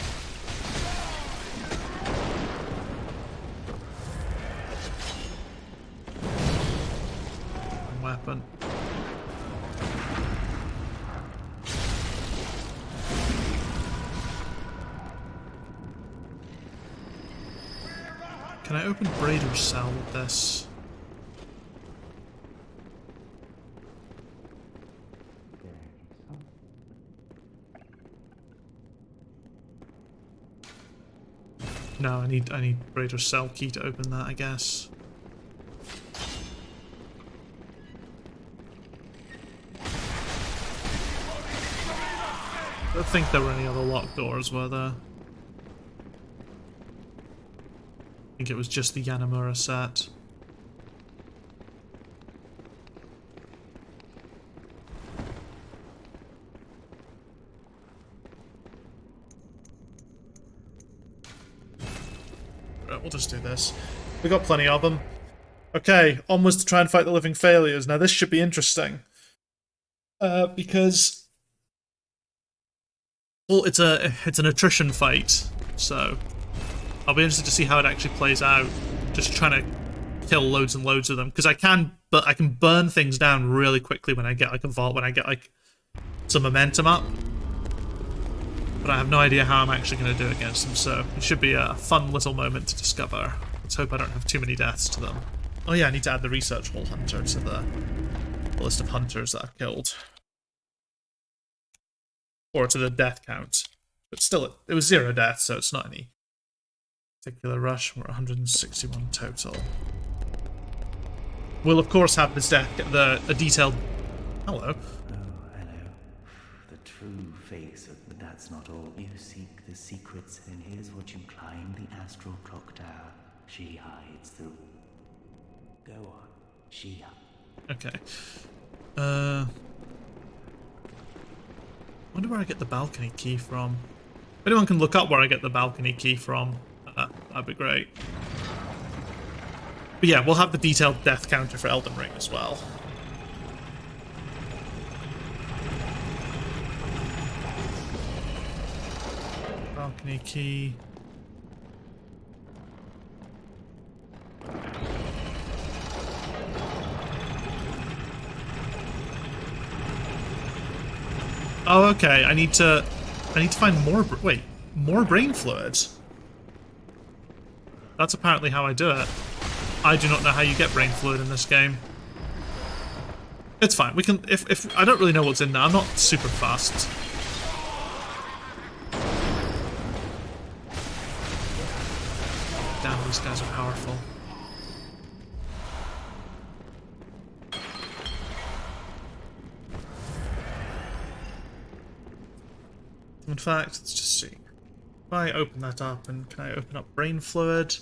Weapon. Can I open Brader's cell with this? No, I need Brader's cell key to open that, I guess. I don't think there were any other locked doors, were there? I think it was just the Yanamura set. Right, we'll just do this. We got plenty of them. Okay, onwards to try and fight the living failures. Now this should be interesting. Because well, it's an attrition fight, so I'll be interested to see how it actually plays out. Just trying to kill loads and loads of them because I can burn things down really quickly when I get like a vault, when I get like some momentum up. But I have no idea how I'm actually going to do against them, so it should be a fun little moment to discover. Let's hope I don't have too many deaths to them. Oh yeah, I need to add the research hall hunter to the list of hunters that I've killed. Or to the death count. But still, it was 0 deaths, so it's not any particular rush. We're at 161 total. We'll of course have this death, a detailed... Hello. Oh, hello. The true face of... But that's not all. You seek the secrets, and here's what you climb the astral clock tower. She hides the... Go on. She hides. Okay. Wonder where I get the balcony key from. If anyone can look up where I get the balcony key from, that'd be great. But yeah, we'll have the detailed death counter for Elden Ring as well. Balcony key. Oh, okay. I need to find more. Wait, more brain fluids. That's apparently how I do it. I do not know how you get brain fluid in this game. It's fine. We can. If I don't really know what's in there, I'm not super fast. Damn, these guys are powerful. In fact, let's just see. If I open that up, and can I open up brain fluid?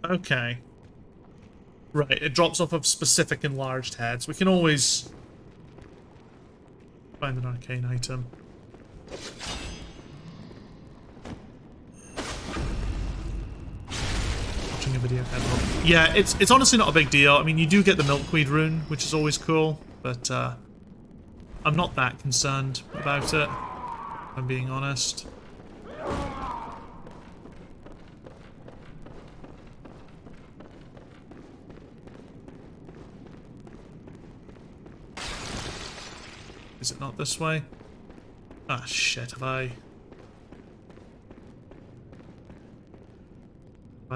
Okay. Right, it drops off of specific enlarged heads. We can always find an arcane item. Watching a video head. Yeah, it's honestly not a big deal. I mean, you do get the milkweed rune, which is always cool, but I'm not that concerned about it, if I'm being honest. Is it not this way? Ah, shit, have I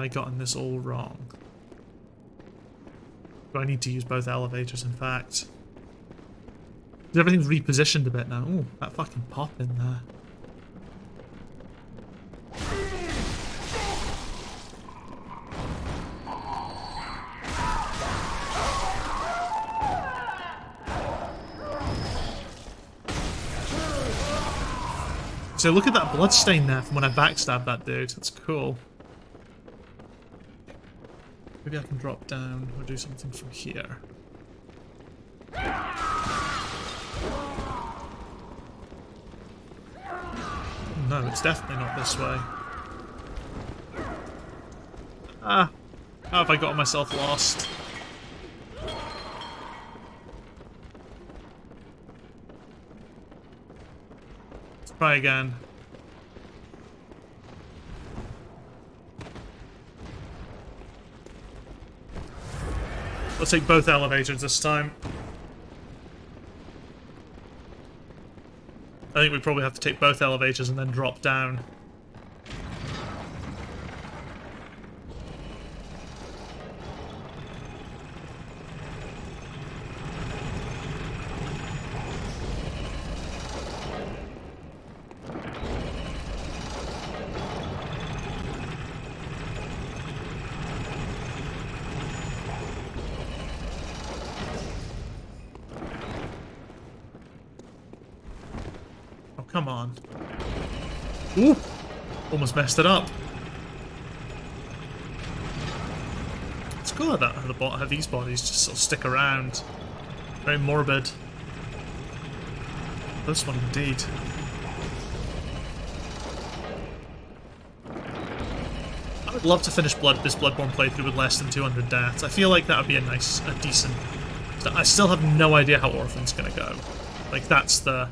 gotten this all wrong? Do I need to use both elevators, in fact? Because everything's repositioned a bit now. Ooh, that fucking pop in there. So look at that bloodstain there from when I backstabbed that dude. That's cool. Maybe I can drop down or do something from here. No, it's definitely not this way. Ah! How have I gotten myself lost? Try again. Let's take both elevators this time. I think we probably have to take both elevators and then drop down. come on. Ooh! Almost messed it up. It's cool how these bodies just sort of stick around. Very morbid. This one indeed. I would love to finish this Bloodborne playthrough with less than 200 deaths. I feel like that would be a decent... I still have no idea how Orphan's gonna go. Like, that's the...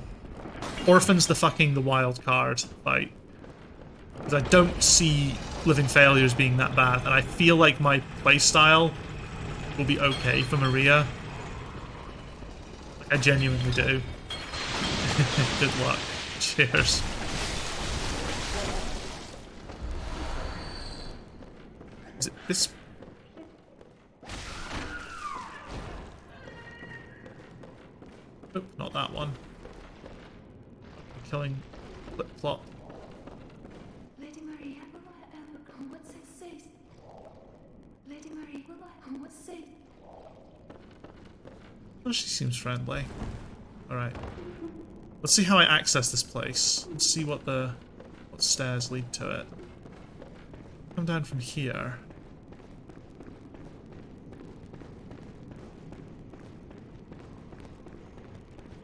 Orphan's the wild card fight. Because I don't see Living Failures being that bad, and I feel like my playstyle will be okay for Maria. Like, I genuinely do. Good luck. Cheers. Is it this? Nope, not that one. I'm killing flip-flop. Lady Maria, will I ever come what says? Lady Maria, will I come what says? Oh, she seems friendly. Alright. Let's see how I access this place. Let's see what stairs lead to it. Come down from here.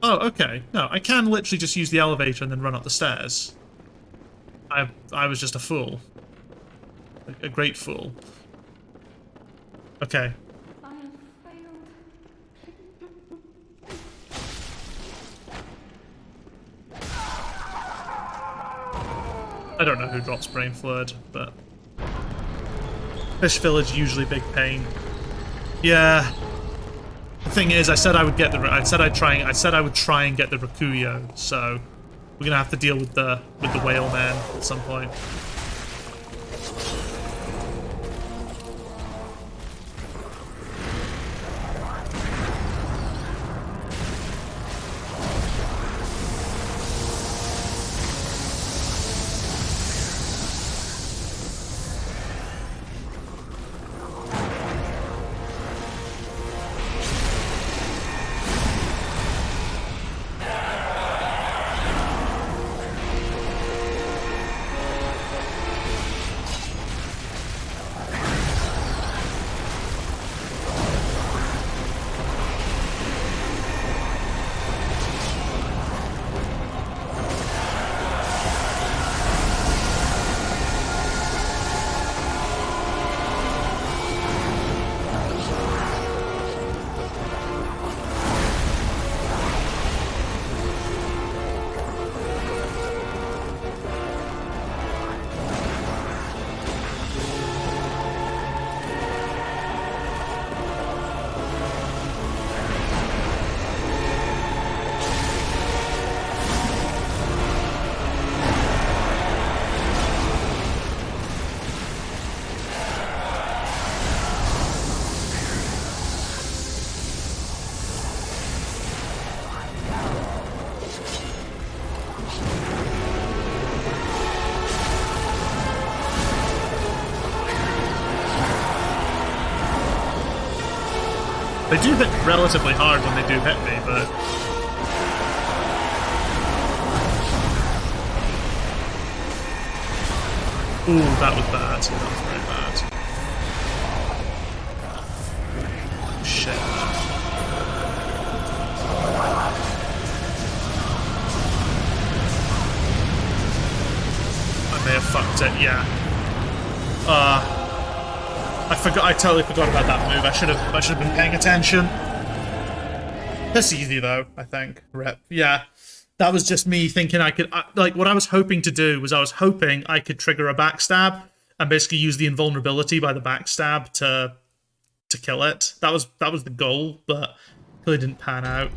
Oh, okay. No, I can literally just use the elevator and then run up the stairs. I was just a fool. A great fool. Okay. I have failed. I don't know who drops brain fluid, but Fish Village usually big pain. Yeah. The thing is, I said I would try and get the Rakuyo, so we're gonna have to deal with the whale man at some point. They do hit relatively hard when they do hit me, but... Ooh, that was bad. That was very bad. Shit. I may have fucked it, yeah. I totally forgot about that move. I should have been paying attention. That's easy though, I think. Rip. Yeah. That was just me thinking I could like what I was hoping to do was I was hoping I could trigger a backstab and basically use the invulnerability by the backstab to kill it. That was the goal, but clearly didn't pan out.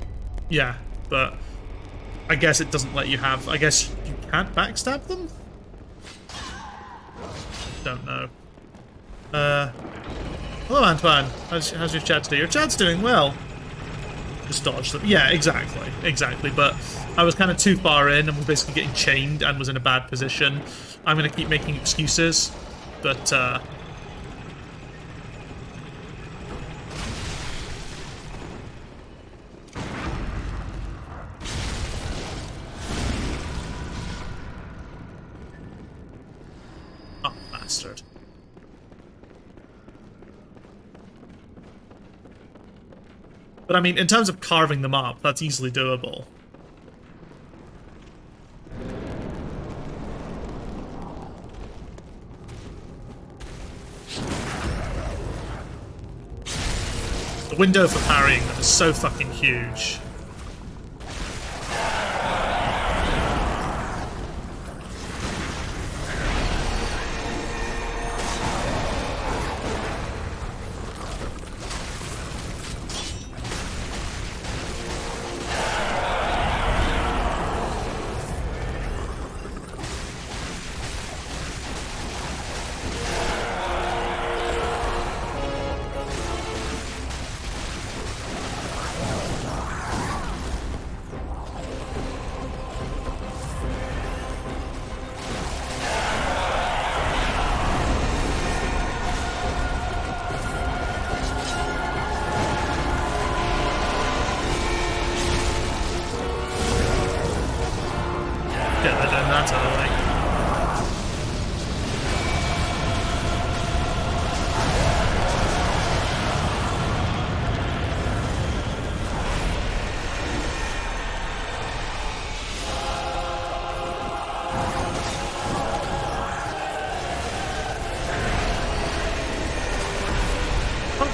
Yeah, but I guess it doesn't let you have I guess you can't backstab them? Don't know. Hello, Antoine. How's your chat today? Your chat's doing well. Just dodged them. Yeah, exactly. But I was kind of too far in and was basically getting chained and was in a bad position. I'm going to keep making excuses, but Bastard. But I mean, in terms of carving them up, that's easily doable. The window for parrying them is so fucking huge.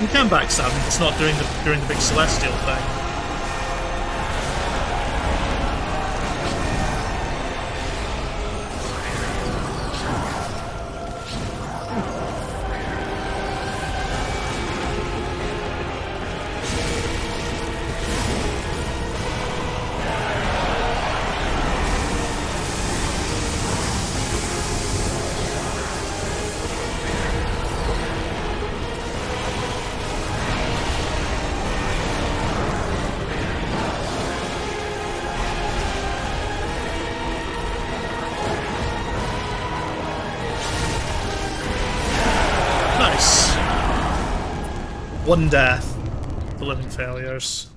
You can backstab him, it's not during the big celestial thing. One death. The living failures.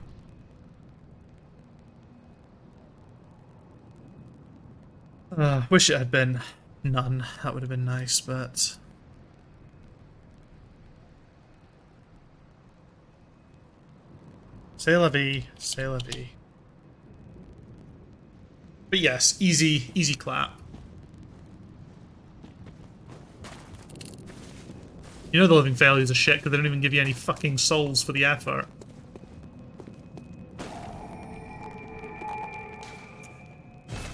Wish it had been none. That would have been nice, but... C'est la vie. C'est la vie. But yes, easy clap. You know the living failures are shit because they don't even give you any fucking souls for the effort.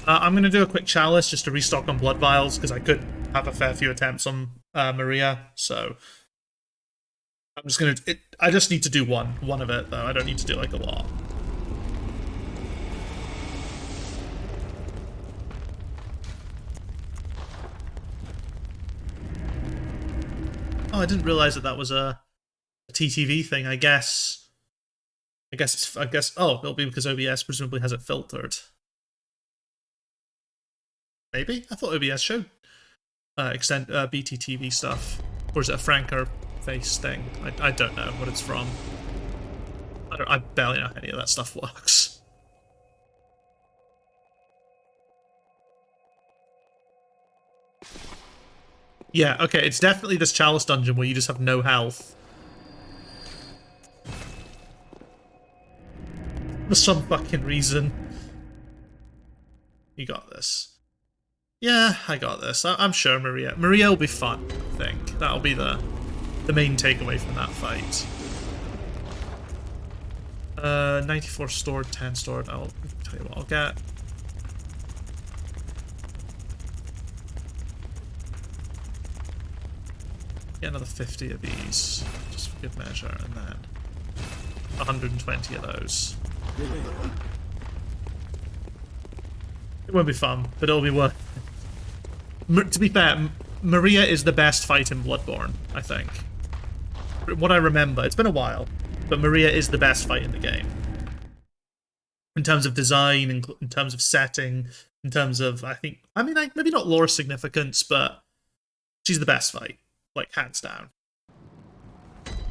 I'm going to do a quick chalice just to restock on blood vials because I could have a fair few attempts on Maria, so I'm just going to... I just need to do one of it, though. I don't need to do, like, a lot. Oh, I didn't realize that was a TTV thing. I guess. Oh, it'll be because OBS presumably has it filtered. Maybe I thought OBS showed BTTV stuff, or is it a Franker face thing? I don't know what it's from. I barely know how any of that stuff works. Yeah, okay, it's definitely this chalice dungeon where you just have no health. For some fucking reason. You got this. Yeah, I got this. I'm sure Maria will be fun, I think. That'll be the main takeaway from that fight. 94 stored, 10 stored. I'll tell you what I'll get. Get another 50 of these, just for good measure, and then 120 of those. It won't be fun, but it'll be worth it. To be fair, Maria is the best fight in Bloodborne, I think. What I remember, it's been a while, but Maria is the best fight in the game. In terms of design, in terms of setting, in terms of, maybe not lore significance, but she's the best fight. Like, hands down.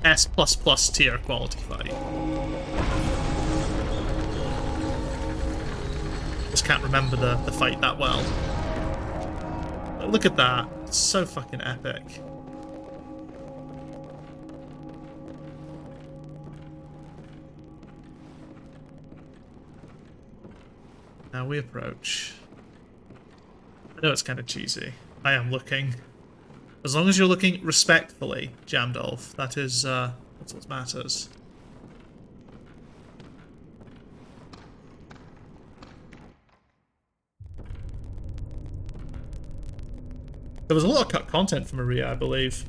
S++ tier quality fight. Just can't remember the fight that well. Look at that. It's so fucking epic. Now we approach. I know it's kind of cheesy. I am looking. As long as you're looking respectfully, Jamdolf, that's what matters. There was a lot of cut content from Maria, I believe.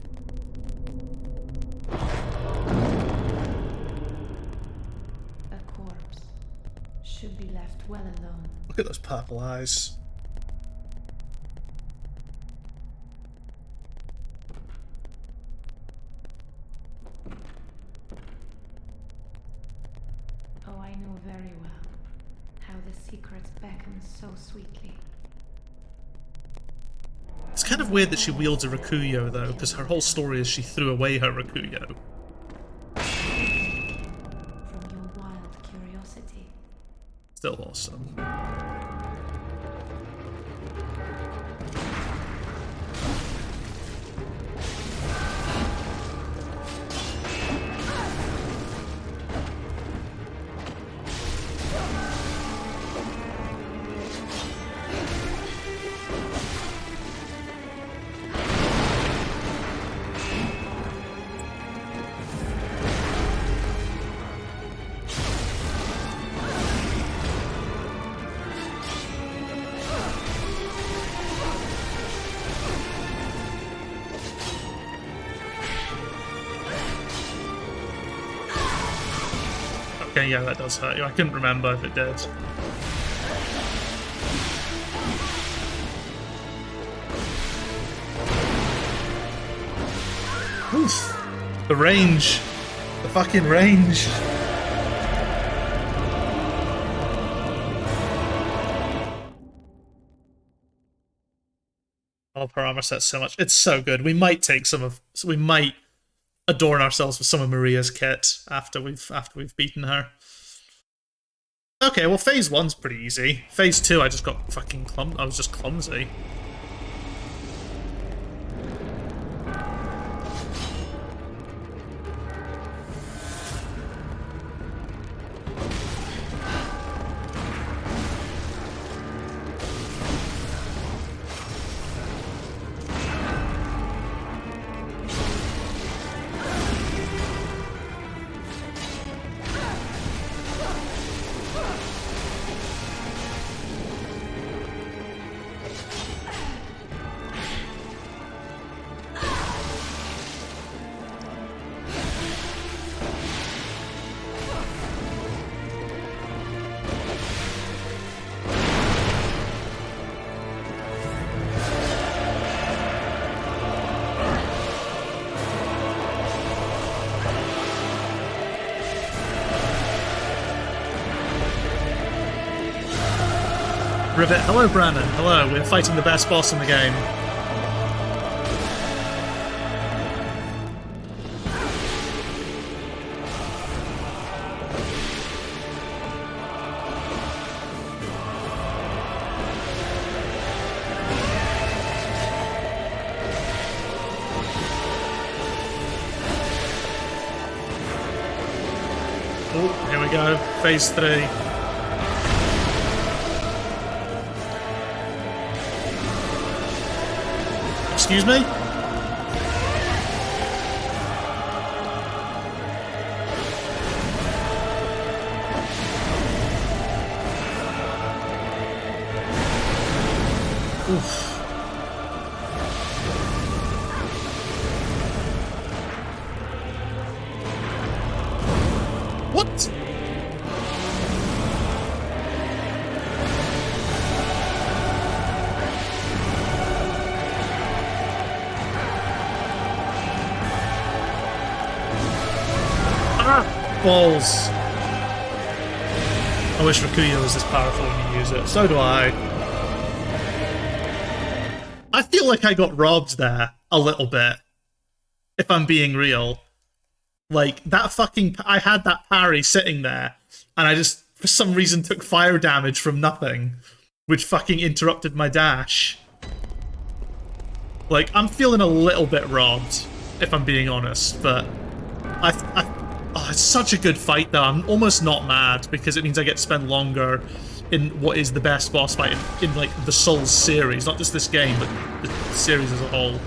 A corpse should be left well alone. Look at those purple eyes. Oh, I know very well how the secrets beckon so sweetly. It's kind of weird that she wields a Rakuyo, though, because her whole story is she threw away her Rakuyo. From your wild curiosity. Still awesome. Okay, yeah, that does hurt you. I couldn't remember if it did. Oof. The range. The fucking range. I love her armor set so much. It's so good. We might take some of... So we might adorn ourselves with some of Maria's kit after we've beaten her. Okay, well phase 1's pretty easy. Phase 2 I just got fucking I was just clumsy. Rivet, hello Brandon, hello, we're fighting the best boss in the game. Oh, here we go, phase 3. Excuse me? Oof. What? Balls. I wish Rakuyo was this powerful when you use it. So do I. I feel like I got robbed there a little bit. If I'm being real. Like, that fucking... I had that parry sitting there, and I just, for some reason, took fire damage from nothing, which fucking interrupted my dash. Like, I'm feeling a little bit robbed, if I'm being honest, but oh, it's such a good fight though. I'm almost not mad because it means I get to spend longer in what is the best boss fight in like the Souls series, not just this game, but the series as a whole.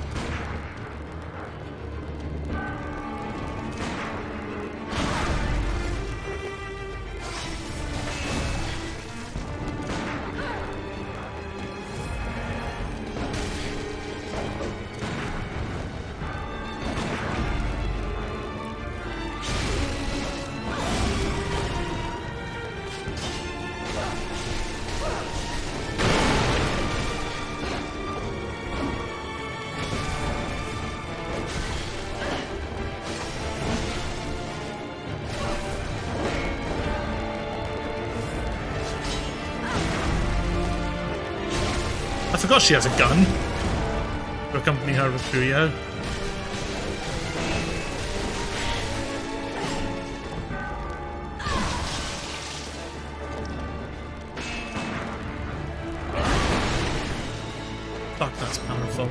I forgot she has a gun to accompany her with Kuyo. Fuck, that's powerful.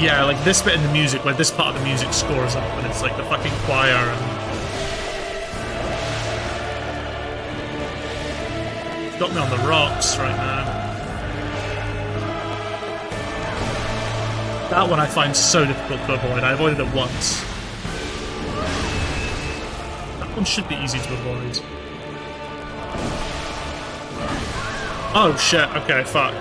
Yeah, like this bit in the music, where this part of the music scores up, and it's like the fucking choir and... Got me on the rocks right now. That one I find so difficult to avoid. I avoided it once. That one should be easy to avoid. Oh shit, okay, fuck.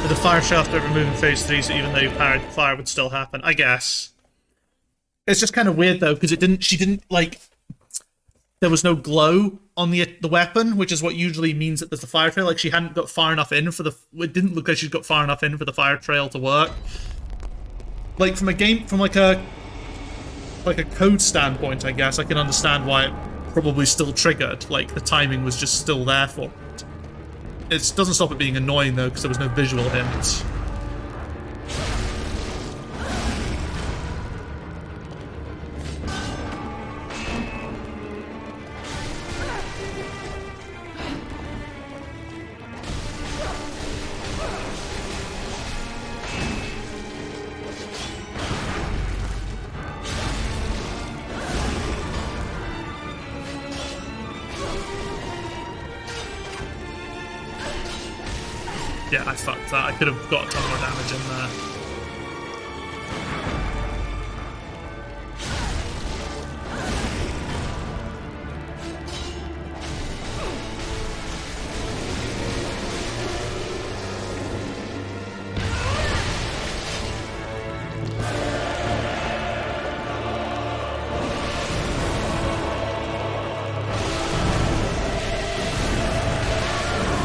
The fire shaft don't remove in phase 3, so even though you parried, fire would still happen. I guess. It's just kind of weird though, because she didn't like... There was no glow on the weapon, which is what usually means that there's a fire trail. Like, she hadn't got far enough in for the... It didn't look like she'd got far enough in for the fire trail to work. Like, from like a code standpoint, I guess, I can understand why it probably still triggered. Like, the timing was just still there for it. It doesn't stop it being annoying, though, because there was no visual hint. Yeah, I fucked that. I could have got a ton more damage in there.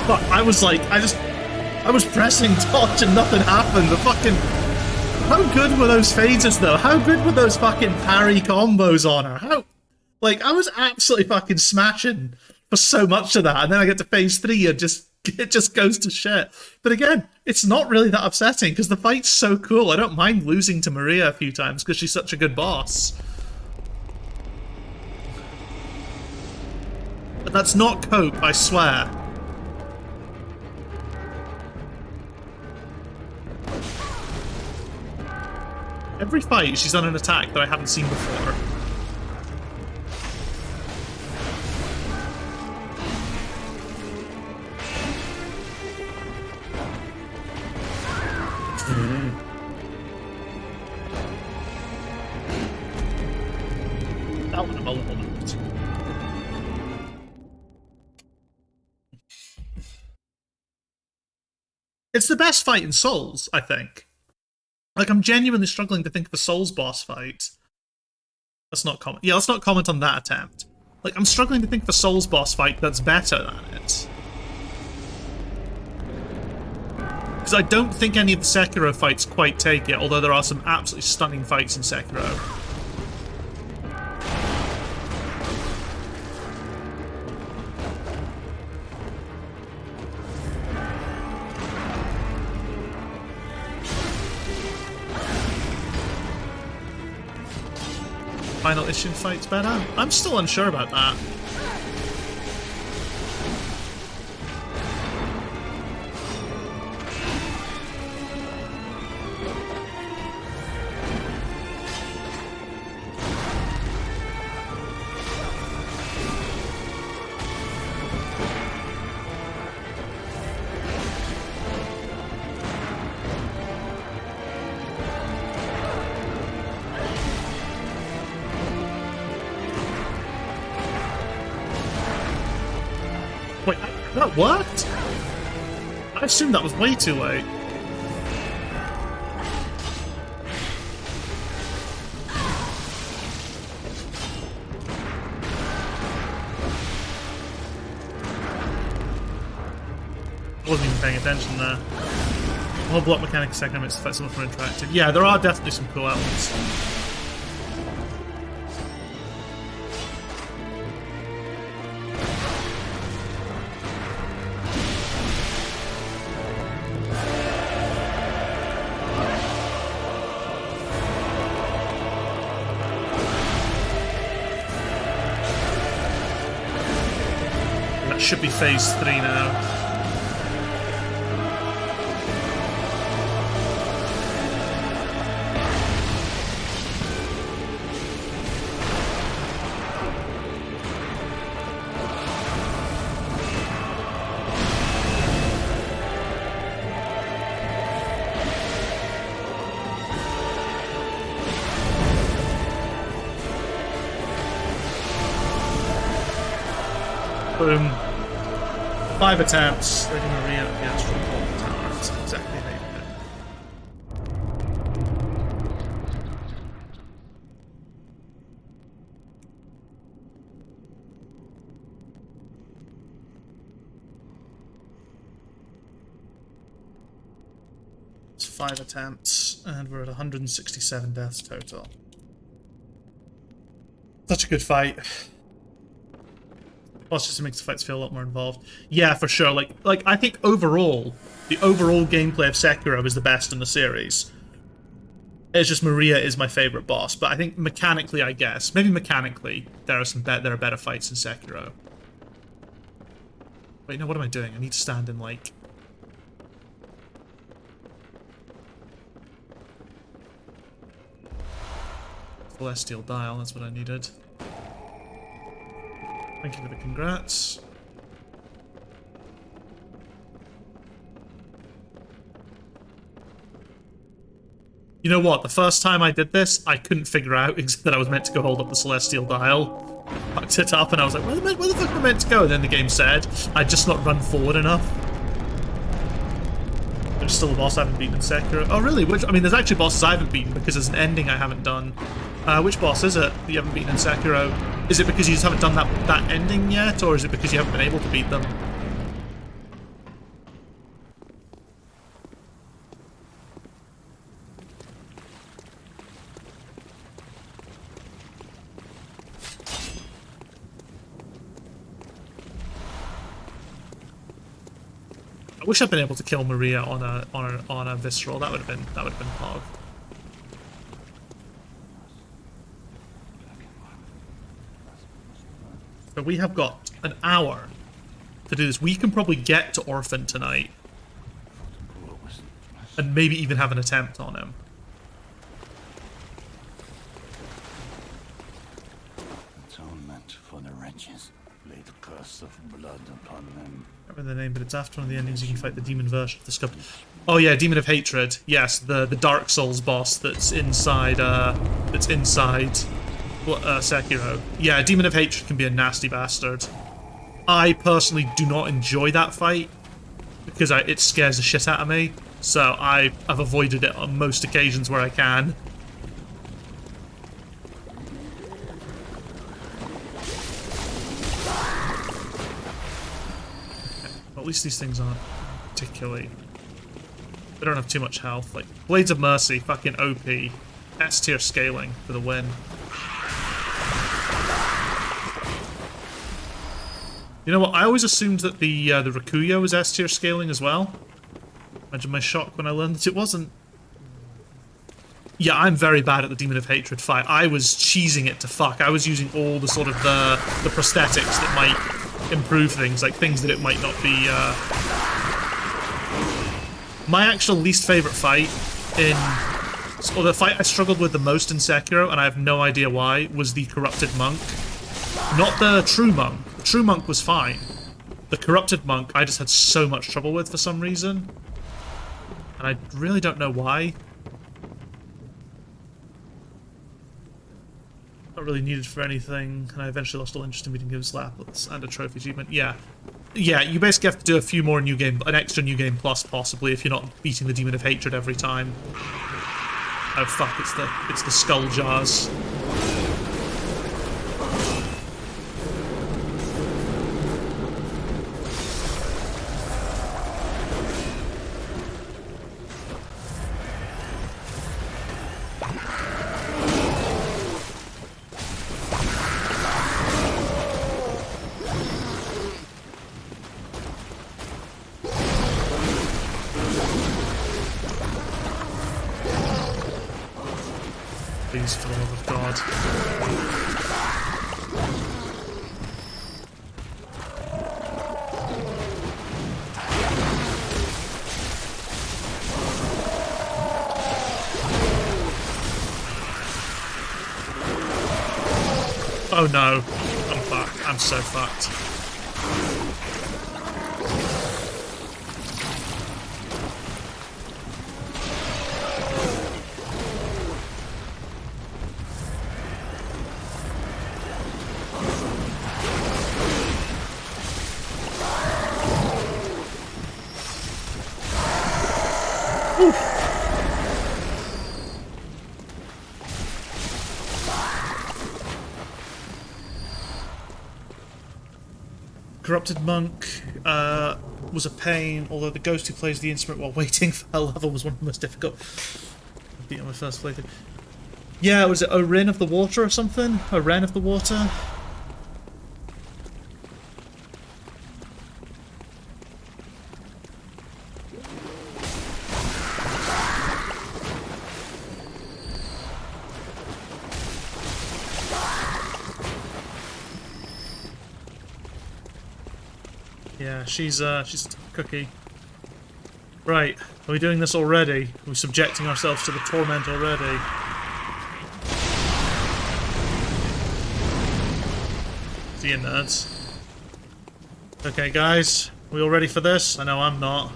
Fuck, I was pressing dodge and nothing happened. The fucking... How good were those phases, though? How good were those fucking parry combos on her? How... Like, I was absolutely fucking smashing for so much of that, and then I get to phase 3 and it just goes to shit. But again, it's not really that upsetting, because the fight's so cool. I don't mind losing to Maria a few times, because she's such a good boss. But that's not cope, I swear. Every fight, she's on an attack that I haven't seen before. That one I'm a little bit. It's the best fight in Souls, I think. Like, I'm genuinely struggling to think of a Souls boss fight. Let's not comment. Yeah, let's not comment on that attempt. Like, I'm struggling to think of a Souls boss fight that's better than it. Because I don't think any of the Sekiro fights quite take it, although there are some absolutely stunning fights in Sekiro. final Ishin fight's better? I'm still unsure about that. Wait, that worked? I assumed that was way too late. I wasn't even paying attention there. Whole block mechanic second makes the fight so much more interactive. Yeah, there are definitely some cool elements. That should be phase 3 now. Boom. 5 attempts. They're going to re-up the Astral Clock Tower. That's exactly how you do it. It's 5 attempts, and we're at 167 deaths total. Such a good fight. Plus, just makes the fights feel a lot more involved. Yeah, for sure. Like I think overall, the overall gameplay of Sekiro is the best in the series. It's just Maria is my favorite boss, but I think mechanically, I guess maybe mechanically, there are better fights in Sekiro. Wait, no, what am I doing? I need to stand in like. Celestial Dial. That's what I needed. Thank you for the congrats. You know what? The first time I did this, I couldn't figure out that I was meant to go hold up the Celestial Dial. I picked it up and I was like, where the fuck am I meant to go? And then the game said I'd just not run forward enough. There's still a boss I haven't beaten in Sekiro. Oh, really? I mean, there's actually bosses I haven't beaten because there's an ending I haven't done. Which boss is it that you haven't beaten in Sekiro? Is it because you just haven't done that ending yet, or is it because you haven't been able to beat them? I wish I'd been able to kill Maria on a visceral. That would have been hog. So we have got an hour to do this. We can probably get to Orphan tonight. And maybe even have an attempt on him. Atonement for the wretches. Lay the curse of blood upon them. I can't remember the name, but it's after one of the endings you can fight the demon version of the sculptor. Oh yeah, Demon of Hatred. Yes, the Dark Souls boss that's inside Sekiro. Yeah, Demon of Hatred can be a nasty bastard. I personally do not enjoy that fight because it scares the shit out of me. So I've avoided it on most occasions where I can. Okay, well, at least these things aren't particularly. They don't have too much health. Like Blades of Mercy, fucking OP. S tier scaling for the win. You know what? I always assumed that the Rikuyo was S tier scaling as well. Imagine my shock when I learned that it wasn't. Yeah, I'm very bad at the Demon of Hatred fight. I was cheesing it to fuck. I was using all the sort of the prosthetics that might improve things, like things that it might not be. My actual least favorite fight or the fight I struggled with the most in Sekiro, and I have no idea why, was the Corrupted Monk. Not the True Monk. The True Monk was fine. The Corrupted Monk, I just had so much trouble with for some reason. And I really don't know why. Not really needed for anything, and I eventually lost all interest in beating Gibbs Laplets and a trophy achievement. Yeah. Yeah, you basically have to do a few more an extra New Game Plus, possibly, if you're not beating the Demon of Hatred every time. Oh fuck, it's the skull jars. Please, for the love of God. Oh no. I'm fucked. I'm so fucked. Corrupted Monk was a pain, although the ghost who plays the instrument while waiting for her level was one of the most difficult. I beat on my first playthrough. Yeah, was it Orin of the Water or something? Oren of the Water? Yeah, she's a cookie. Right, are we doing this already? Are we subjecting ourselves to the torment already? See you, nerds. Okay, guys, are we all ready for this? I know I'm not.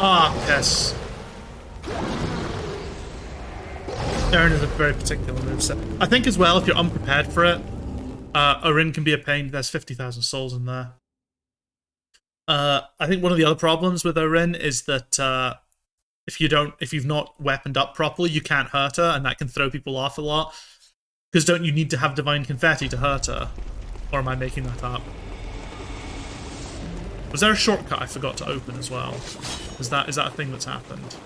Ah, yes. Aaron is a very particular moveset. I think as well, if you're unprepared for it, Orin can be a pain. There's 50,000 souls in there. I think one of the other problems with Orin is that if you've not weaponed up properly, you can't hurt her, and that can throw people off a lot. Because don't you need to have Divine Confetti to hurt her? Or am I making that up? Was there a shortcut I forgot to open as well? Is that a thing that's happened?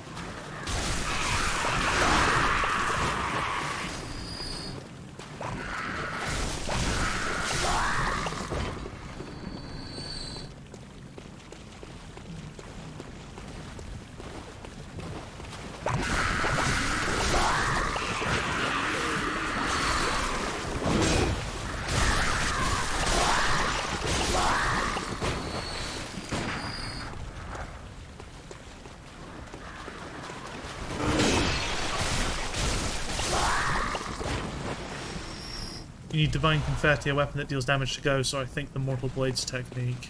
You need Divine Confetti, a weapon that deals damage to go, so I think the Mortal Blades technique.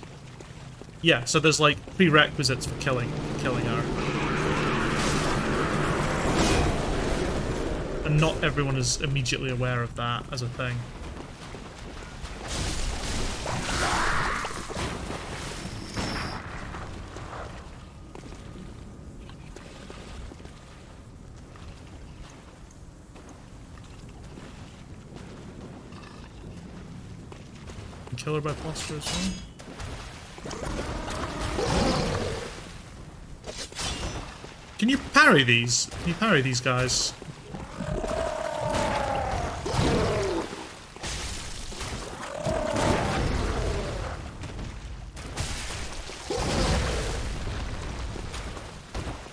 Yeah, so there's like prerequisites for killing her. And not everyone is immediately aware of that as a thing. kill her by posture as well. Can you parry these? Can you parry these guys?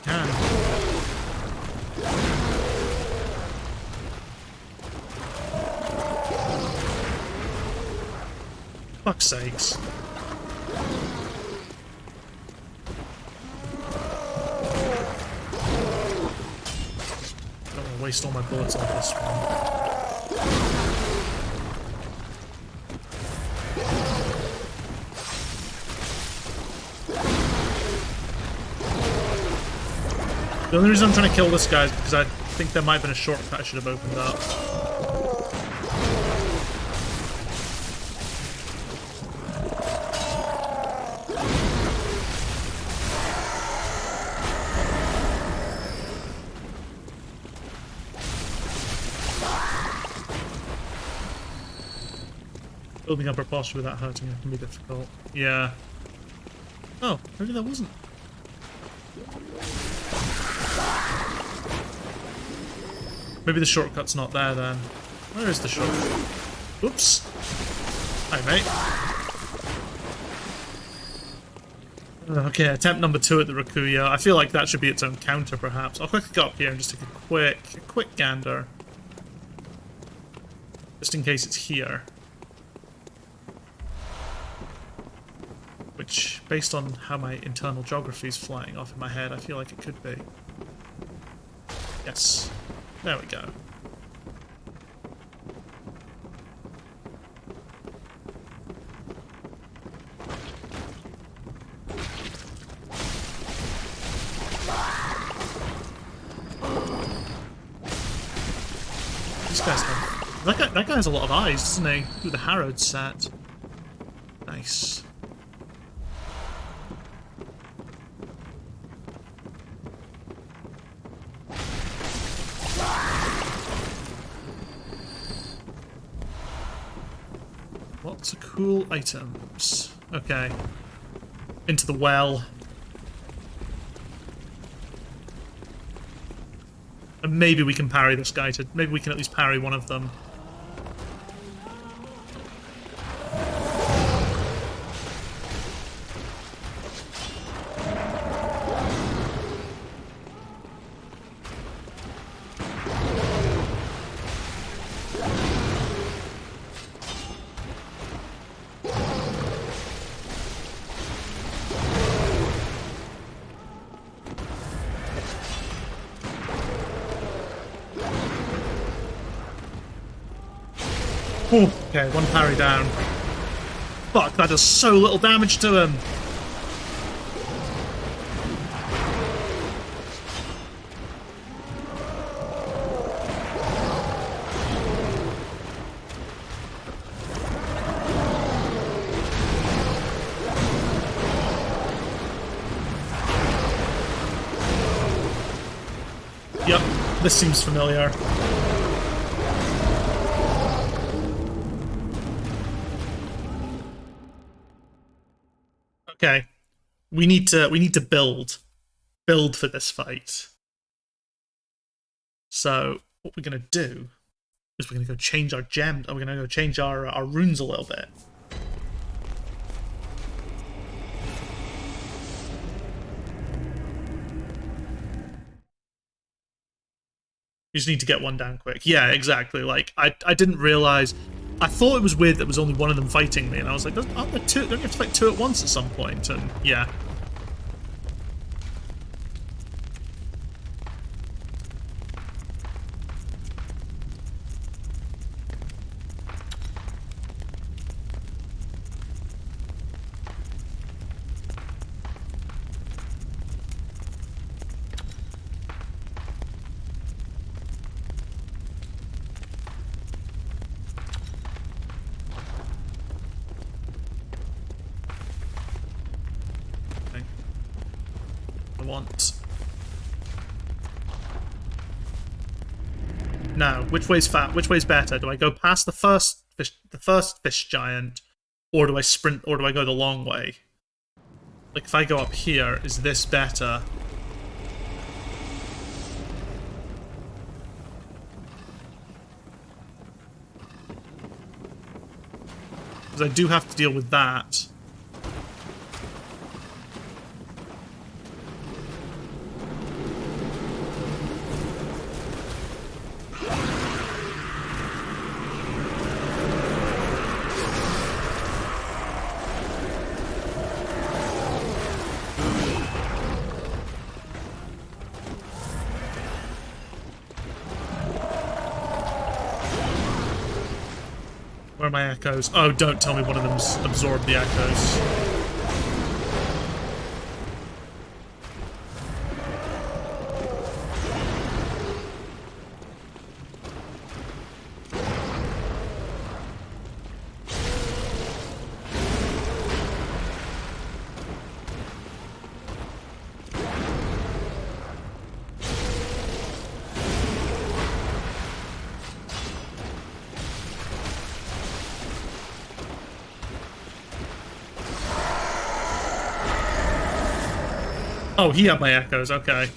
Can. Fuck's sakes. Waste all my bullets on this one. The only reason I'm trying to kill this guy is because I think there might have been a shortcut I should have opened up. Building up her posture without hurting her can be difficult. Yeah. Oh, maybe that wasn't. Maybe the shortcut's not there then. Where is the shortcut? Oops. Hi, mate. Okay, attempt number 2 at the Rakuya. I feel like that should be its own counter, perhaps. I'll quickly go up here and just take a quick gander. Just in case it's here. Which, based on how my internal geography is flying off in my head, I feel like it could be. Yes. There we go. These guys have... That guy has a lot of eyes, doesn't he? Through the Harrowed set. Nice. Lots of cool items. Okay. Into the well. And maybe we can parry this guy to... Maybe we can at least parry one of them. Ooh, okay, one parry down. Fuck, that does so little damage to him. Yep, this seems familiar. Okay, we need to build for this fight. So what we're gonna do is we're gonna go change our gems. We're gonna go change our runes a little bit. You just need to get one down quick. Yeah, exactly. Like I didn't realize. I thought it was weird that there was only one of them fighting me, and I was like, aren't there two? Don't you have to fight two at once at some point? And yeah. Want. Now, which way's better? Do I go past the first fish giant, Or do I sprint, or do I go the long way? Like, if I go up here, is this better? Because I do have to deal with that. Where are my echoes? Oh, don't tell me one of them's absorbed the echoes. Oh, he had my echoes, okay.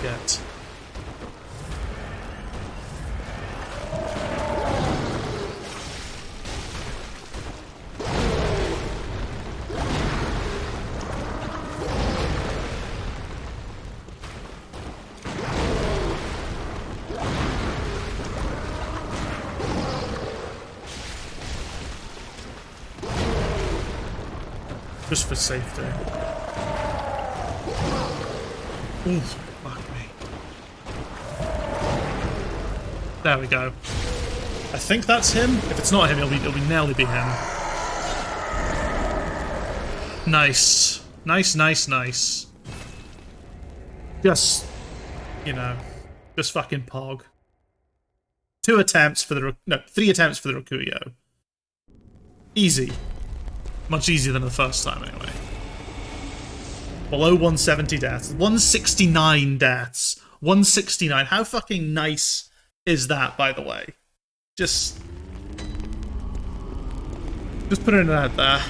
Get. Just for safety. Ooh, fuck me. There we go. I think that's him. If it's not him, it'll nearly be him. Nice. Nice, nice, nice. Just, you know, just fucking pog. 3 attempts for the Rakuyo. Easy. Much easier than the first time, anyway. Below 170 deaths. 169 deaths. 169. How fucking nice is that, by the way? Just putting it out there.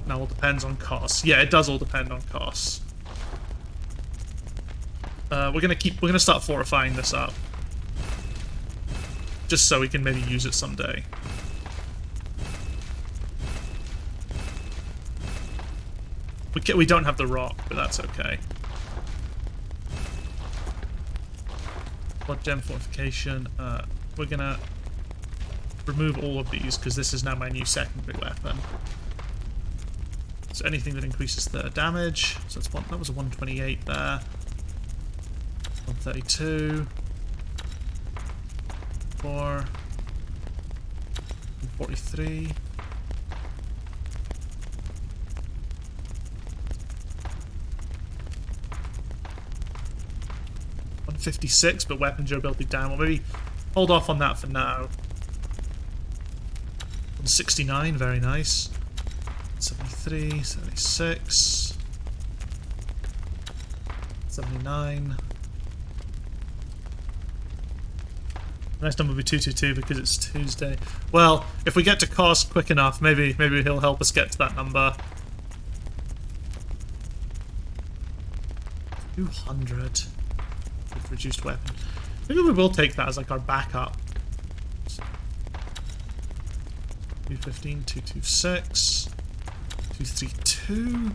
Now all depends on costs. Yeah, it does all depend on costs. We're gonna start fortifying this up. Just so we can maybe use it someday. We don't have the rock, but that's okay. Blood gem fortification. We're gonna remove all of these because this is now my new secondary weapon. So anything that increases the damage. So that's that was a 128 there. 132. 4. 43. $56, but weapon durability down. Well, maybe hold off on that for now. 169, very nice. 73, 76, 79. The next number will be 222 because it's Tuesday. Well, if we get to cost quick enough, maybe he'll help us get to that number. 200. Reduced weapon. Maybe we will take that as like our backup. 215, 226, 232.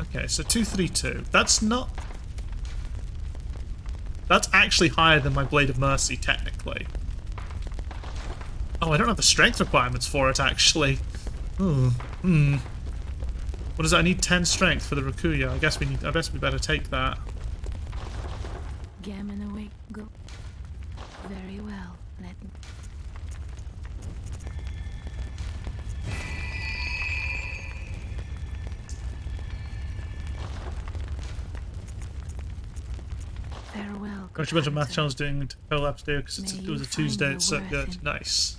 Okay, so 232. That's actually higher than my Blade of Mercy, technically. Oh, I don't have the strength requirements for it, actually. What is that? I need 10 strength for the Rakuyo. I guess we better take that. Gammon away, go. Very well. Let me. Farewell. Got a bunch of math channels doing collabs there because it was a Tuesday. It's so good. Nice.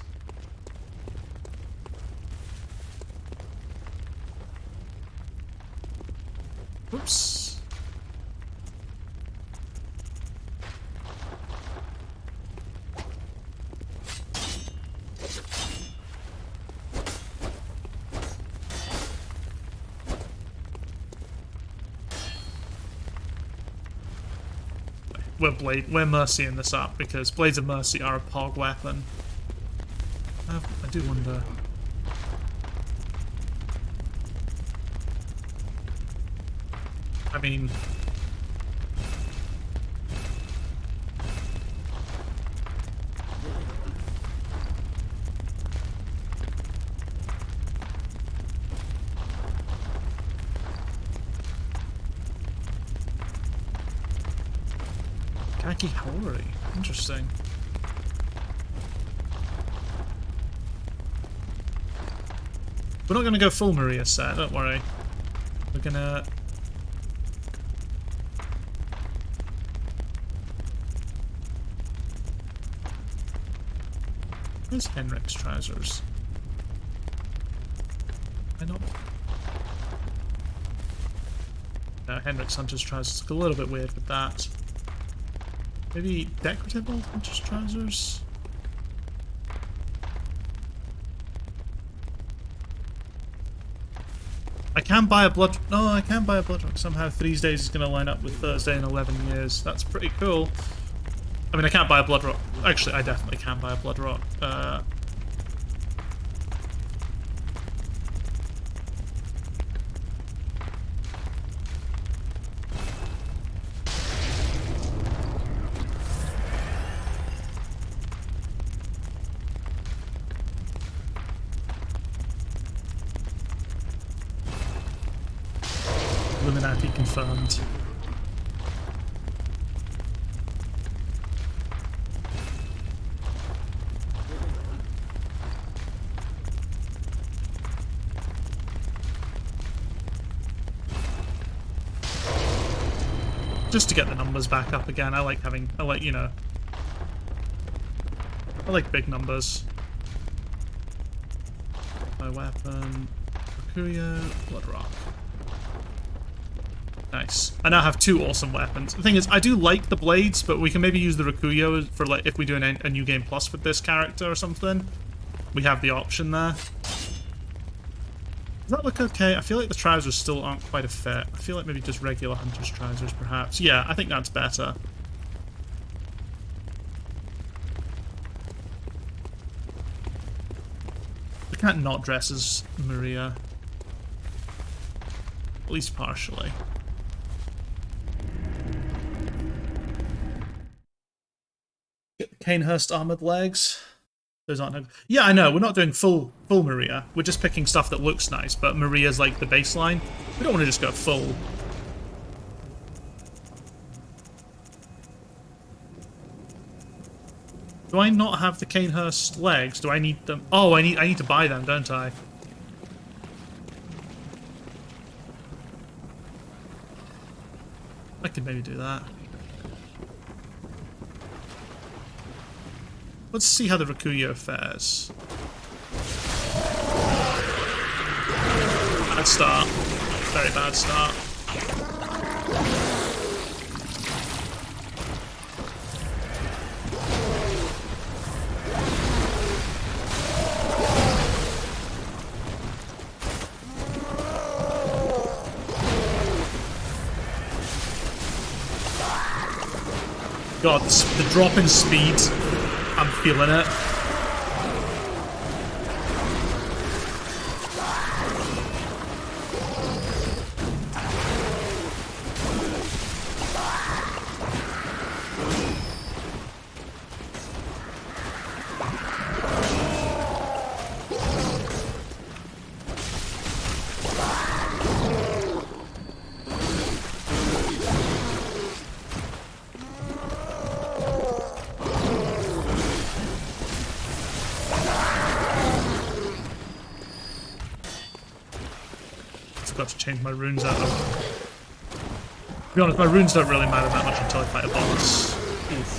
Whoops. We're mercying this up because Blades of Mercy are a pog weapon. I do wonder. I mean, Khaki Howlery. Interesting. We're not going to go full Maria set, don't worry. We're going to... Where's Henrik's trousers? I not... No, Henrik's hunter's trousers look a little bit weird with that. Maybe decorative old hunter's trousers? I can buy a blood... No, I can buy a blood rock. Somehow 3 days is going to line up with Thursday in 11 years. That's pretty cool. I mean, I can't buy a blood rock. Actually, I definitely can buy a blood rock. Illuminati confirmed. Just to get the numbers back up again. I like, you know, I like big numbers. My weapon, Mercurio, Blood Rock. Nice. I now have 2 awesome weapons. The thing is, I do like the blades, but we can maybe use the Rikuyo for, like, if we do a new game plus with this character or something. We have the option there. Does that look okay? I feel like the trousers still aren't quite a fit. I feel like maybe just regular hunter's trousers, perhaps. Yeah, I think that's better. We can't not dress as Maria. At least partially. Canehurst armored legs. Those aren't no... Yeah, I know, we're not doing full Maria. We're just picking stuff that looks nice, but Maria's like the baseline. We don't want to just go full. Do I not have the Canehurst legs? Do I need them? Oh, I need to buy them, don't I? I could maybe do that. Let's see how the Rikuyo fares. Bad start. Very bad start. God, the drop in speed. I'm feeling it. Got to change my runes out of. To be honest, my runes don't really matter that much until I fight a boss. Oof.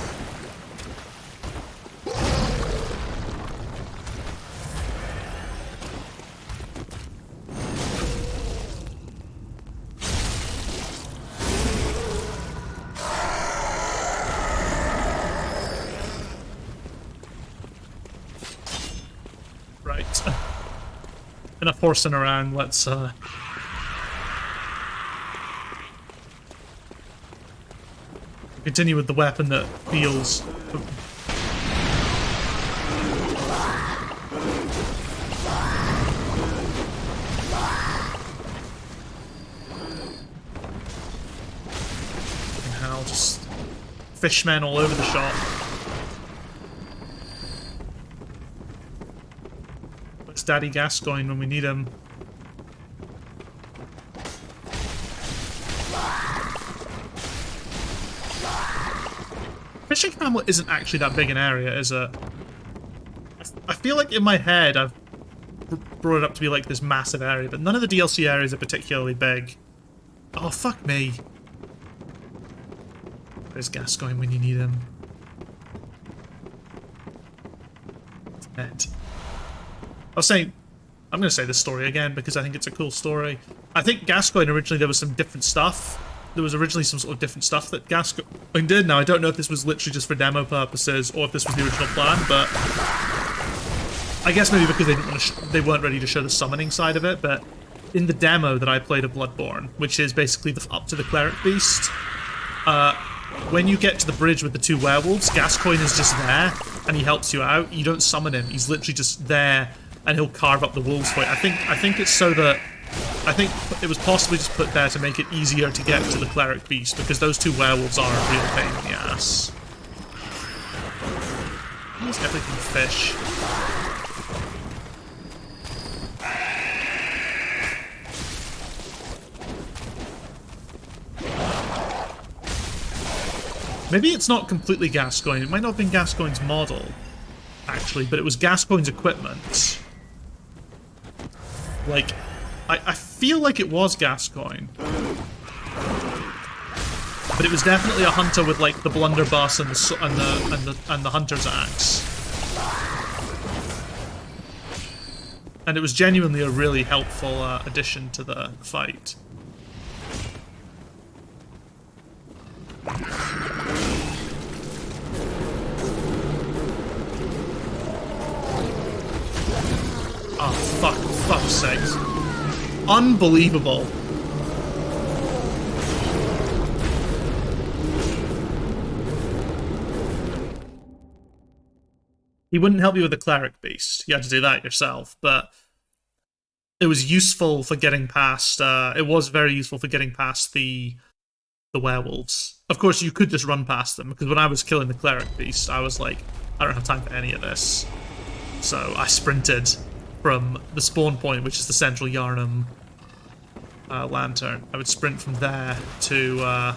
enough horsing around. Let's continue with the weapon that feels. Hell, just fishmen all over the shop. Where's Daddy Gascoigne when we need him? Fishing Hamlet isn't actually that big an area, is it? I feel like in my head I've brought it up to be like this massive area, but none of the DLC areas are particularly big. Oh, fuck me. Where's Gascoigne when you need him? Dead. I was saying, I'm going to say this story again because I think it's a cool story. I think Gascoigne originally there was some different stuff. There was originally some sort of different stuff that Gascoigne did. Now, I don't know if this was literally just for demo purposes or if this was the original plan, but I guess maybe because they didn't want to they weren't ready to show the summoning side of it, but in the demo that I played of Bloodborne, which is basically up to the cleric beast, when you get to the bridge with the two werewolves, Gascoigne is just there, and he helps you out. You don't summon him. He's literally just there, and he'll carve up the wolves for you. I think it's so that... I think it was possibly just put there to make it easier to get to the cleric beast, because those two werewolves are a real pain in the ass. He's everything fish. Maybe it's not completely Gascoigne. It might not have been Gascoigne's model, actually, but it was Gascoigne's equipment. Like, I feel like it was Gascoigne. But it was definitely a hunter with, like, the blunderbuss and the hunter's axe. And it was genuinely a really helpful addition to the fight. Oh, fuck's sakes. Unbelievable. He wouldn't help you with the cleric beast. You had to do that yourself, but it was useful for getting past, it was very useful for getting past the werewolves. Of course, you could just run past them, because when I was killing the cleric beast, I was like, I don't have time for any of this. So I sprinted from the spawn point, which is the central Yarnum lantern. I would sprint from there to...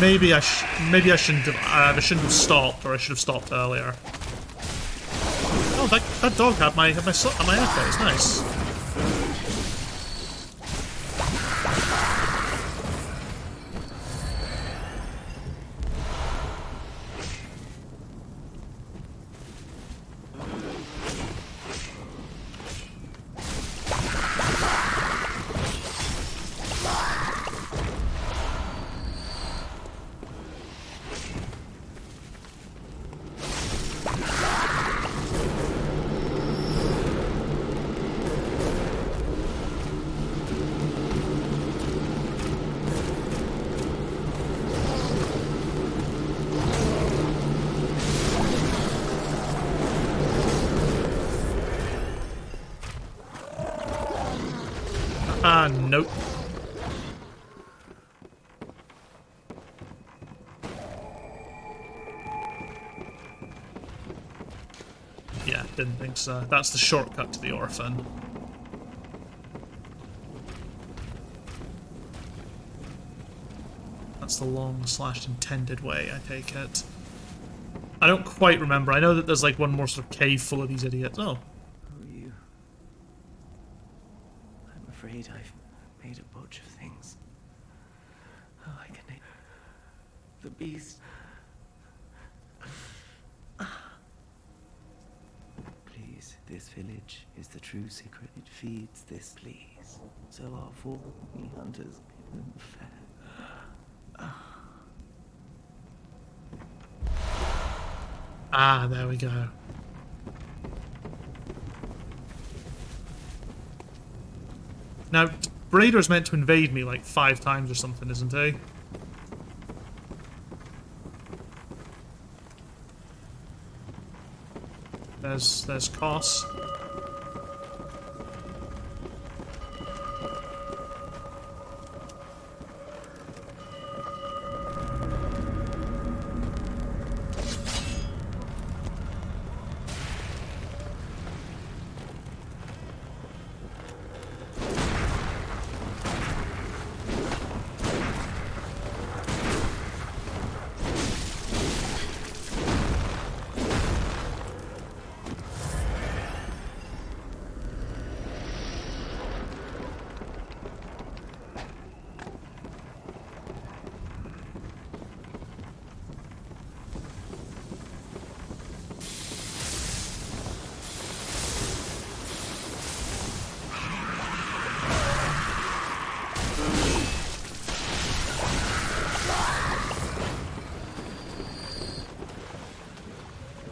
Maybe I shouldn't have stopped, or I should have stopped earlier. Oh, that dog had my echo. It's nice. Nope. Yeah, didn't think so. That's the shortcut to the Orphan. That's the long/intended way, I take it. I don't quite remember. I know that there's like one more sort of cave full of these idiots. Oh. Who are you? I'm afraid I've made a bunch of things. Oh, I can... The beast. Please, this village is the true secret. It feeds this, please. So our four hunters give them fair. Ah, there we go. Now, Braider's meant to invade me like 5 times or something, isn't he? There's Kos.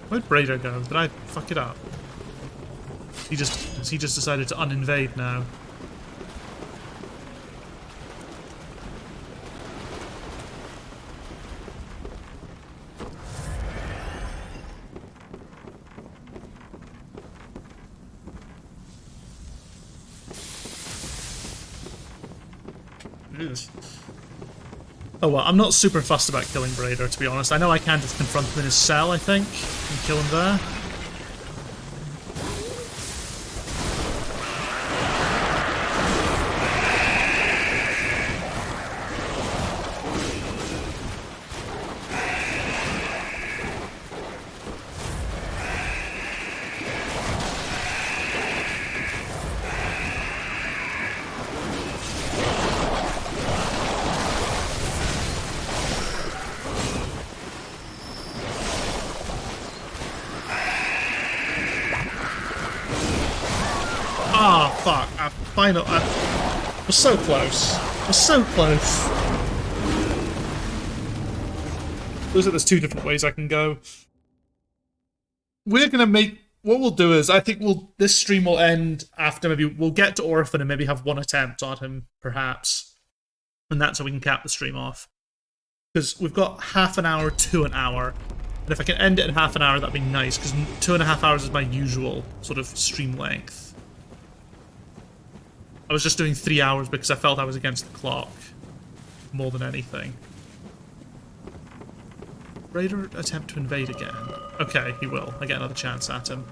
Where'd Braider go? Did I fuck it up? He just decided to uninvade now. Ugh. Oh well, I'm not super fussed about killing Braider, to be honest. I know I can just confront him in his cell, I think, and kill him there. Ah, fuck. I was so close. I was so close. Looks like there's 2 different ways I can go. We're gonna make... What we'll do is, I think this stream will end after maybe... We'll get to Orphan and maybe have 1 attempt on him, perhaps. And that's how we can cap the stream off. Because we've got half an hour to an hour. And if I can end it in half an hour, that'd be nice. Because 2.5 hours is my usual sort of stream length. I was just doing 3 hours because I felt I was against the clock. More than anything. Raider attempt to invade again. Okay, he will. I get another chance at him.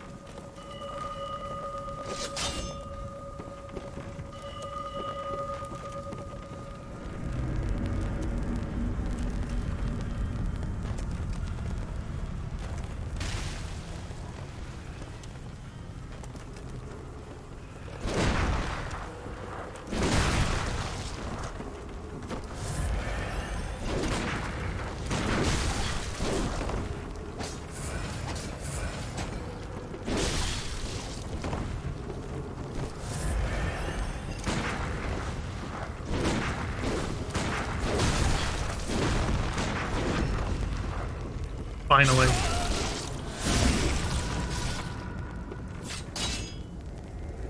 Finally.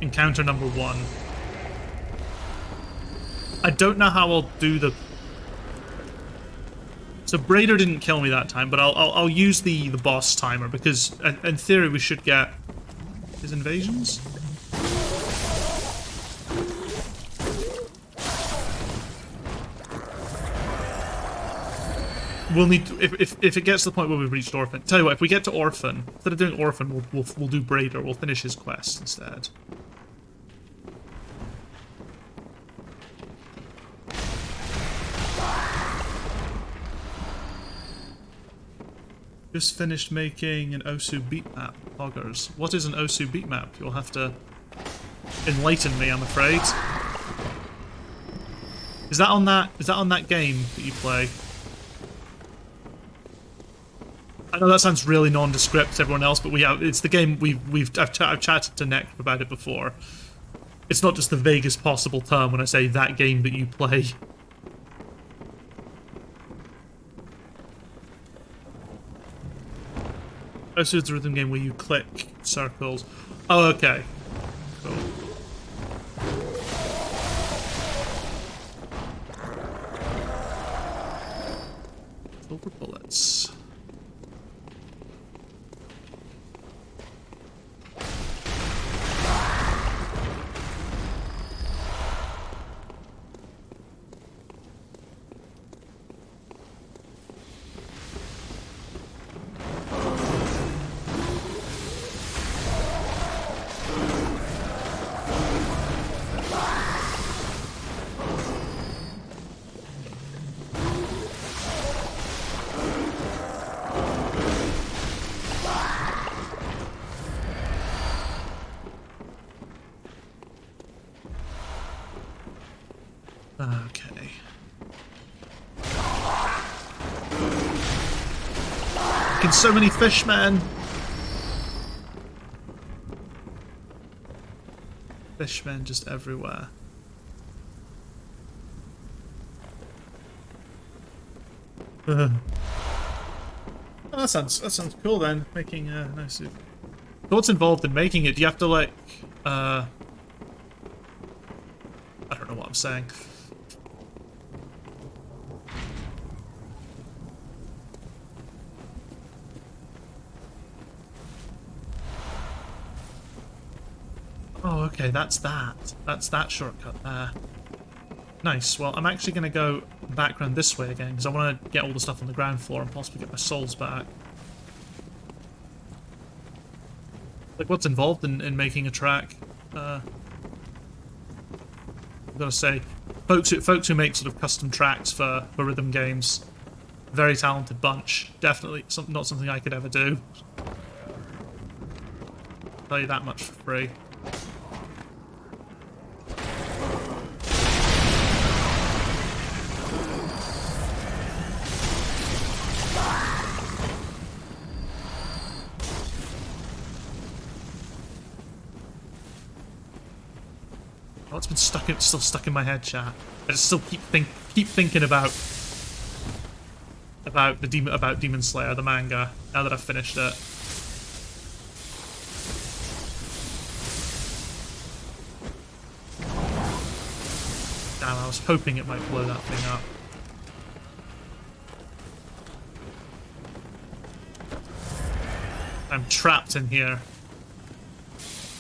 Encounter number 1. I don't know how I'll do the... So Braider didn't kill me that time, but I'll use the boss timer, because in theory we should get his invasions. We'll need to, if it gets to the point where we've reached Orphan. Tell you what, if we get to Orphan, instead of doing Orphan, we'll do Braider. We'll finish his quest instead. Just finished making an Osu beatmap, Poggers. What is an Osu beatmap? You'll have to enlighten me, I'm afraid. Is that on that game that you play? I know that sounds really nondescript to everyone else, but it's the game I've chatted to Nick about it before. It's not just the vaguest possible term when I say that game that you play. Oh, so it's a rhythm game where you click circles. Oh, okay. Cool. Silver bullets. Okay. Fucking so many fishmen! Fishmen just everywhere. Oh, that sounds cool then. Making a nice. So what's involved in making it? Do you have to like I don't know what I'm saying. Oh, okay, that's that. That's that shortcut there. Nice. Well, I'm actually going to go back around this way again, because I want to get all the stuff on the ground floor and possibly get my souls back. Like, what's involved in making a track? I've got to say, folks who make sort of custom tracks for rhythm games, very talented bunch. Definitely not something I could ever do. I'll tell you that much for free. Oh, it's been still stuck in my head, chat. I just still keep thinking about Demon Slayer, the manga, now that I've finished it. Damn, I was hoping it might blow that thing up. I'm trapped in here.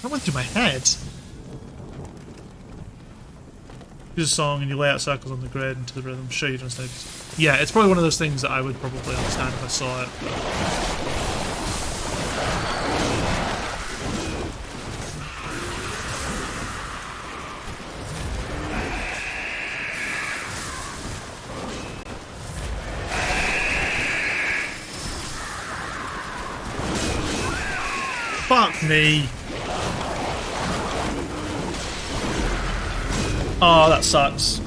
That went through my head. Use a song and you lay out circles on the grid into the rhythm. Sure, you don't notice. Yeah, it's probably one of those things that I would probably understand if I saw it. Fuck me. Oh, that sucks.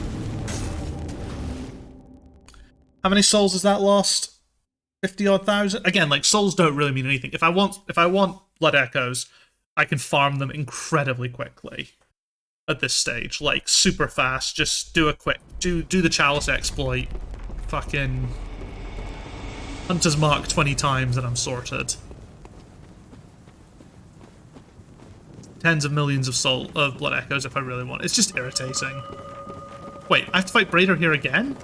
How many souls has that lost? 50-odd thousand? Again, like, souls don't really mean anything. If I want blood echoes, I can farm them incredibly quickly at this stage. Like, super fast. Just do a quick do the chalice exploit. Fucking Hunter's Mark 20 times and I'm sorted. Tens of millions of blood echoes if I really want. It's just irritating. Wait, I have to fight Braider here again?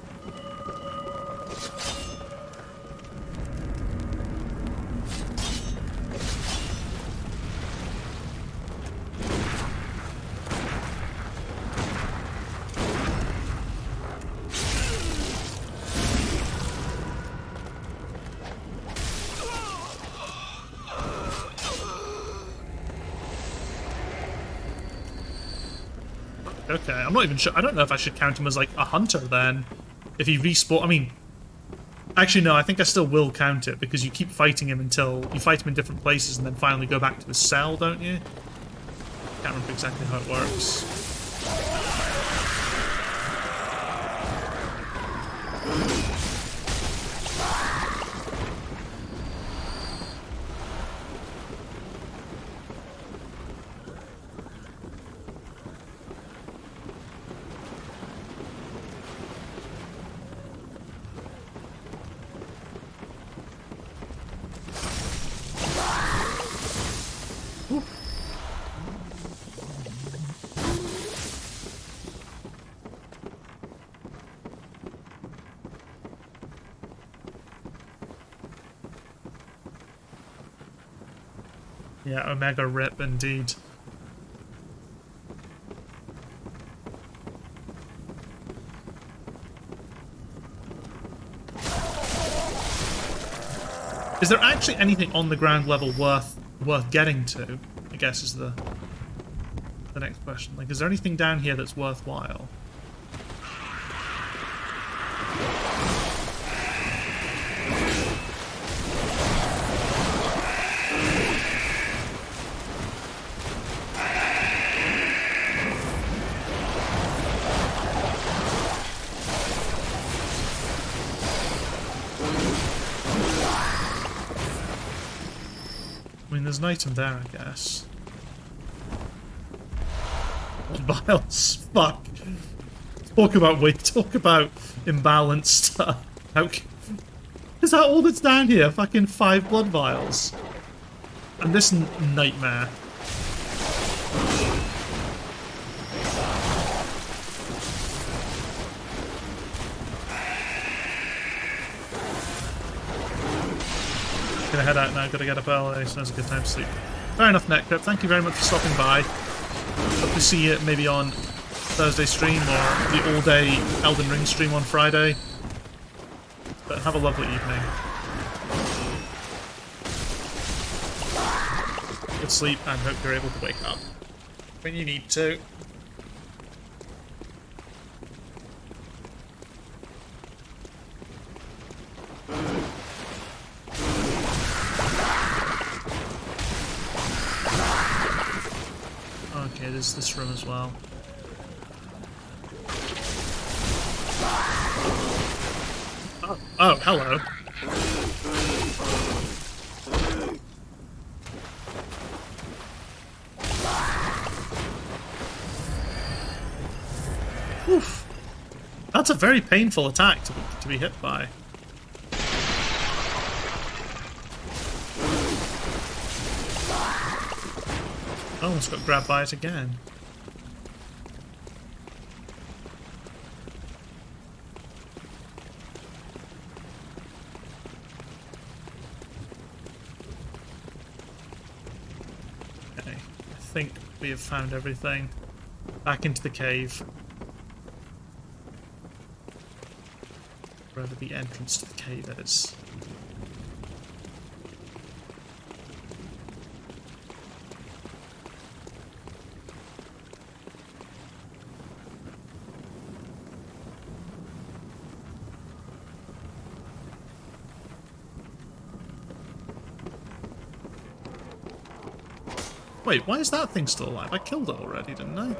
Okay, I'm not even sure. I don't know if I should count him as, like, a hunter, then. If he respawn... I mean... Actually, no, I think I still will count it, because you keep fighting him until... You fight him in different places and then finally go back to the cell, don't you? Can't remember exactly how it works. Yeah, Omega Rip indeed. Is there actually anything on the ground level worth getting to? I guess is the next question. Like, is there anything down here that's worthwhile? I mean, there's an item there, I guess. Vials. Fuck. Talk about imbalanced stuff. Is that all that's down here? Fucking 5 blood vials. And this nightmare. Gonna head out now, gotta get up early, so now's a good time to sleep. Fair enough, Netcrypt. Thank you very much for stopping by. Hope to see you maybe on Thursday stream or the all-day Elden Ring stream on Friday. But have a lovely evening. Good sleep, and hope you're able to wake up when you need to. Okay, there's this room as well. Oh, hello. Oof. That's a very painful attack to be hit by. I almost got grabbed by it again. Okay, I think we have found everything. Back into the cave. Wherever the entrance to the cave is. Wait, why is that thing still alive? I killed it already, didn't I?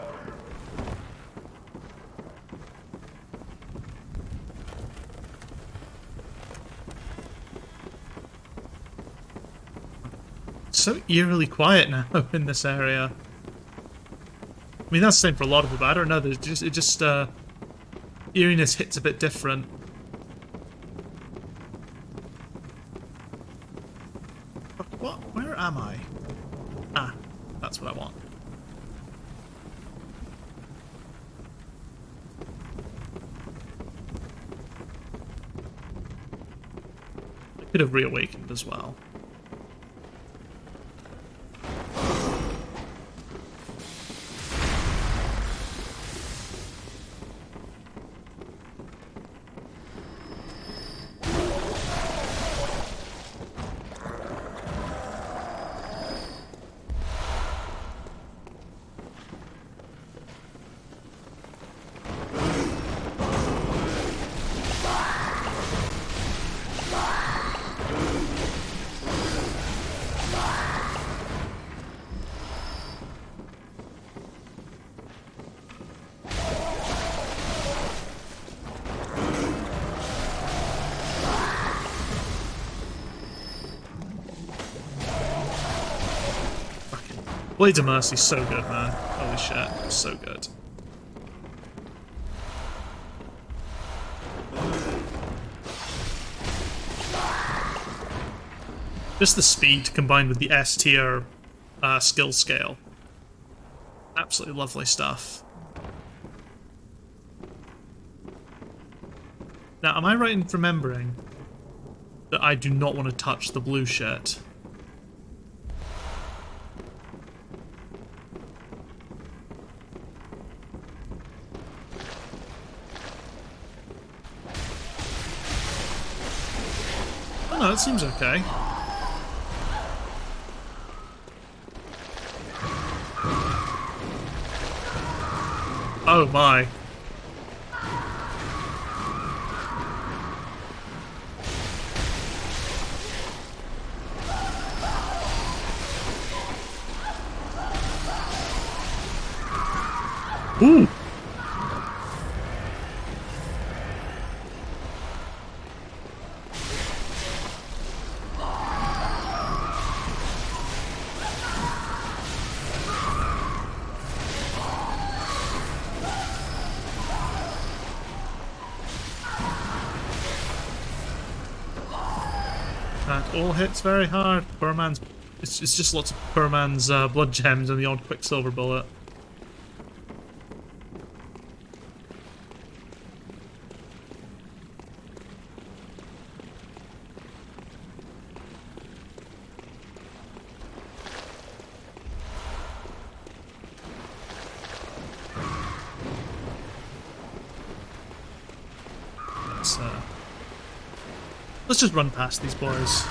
It's so eerily quiet now in this area. I mean, that's the same for a lot of them, but I don't know. Eeriness hits a bit different. What? Where am I? Ah. That's what I want. I could have reawakened as well. Blades of Mercy, so good, man. Holy shit, so good. Just the speed combined with the S tier skill scale. Absolutely lovely stuff. Now, am I right in remembering that I do not want to touch the blue shit? No, it seems okay. Oh my. Ooh. That all hits very hard. Poor man's... It's just lots of poor man's blood gems and the odd quicksilver bullet. Let's just run past these boys.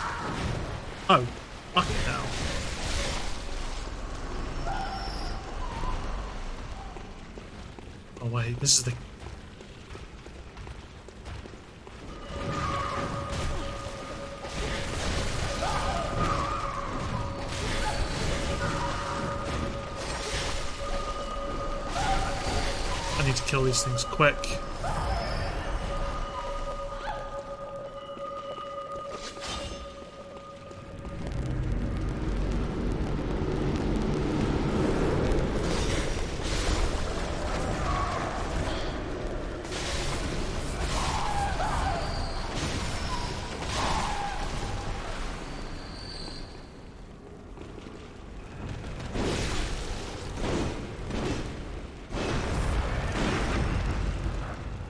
Oh, fucking hell. Oh wait, this is the... I need to kill these things quick.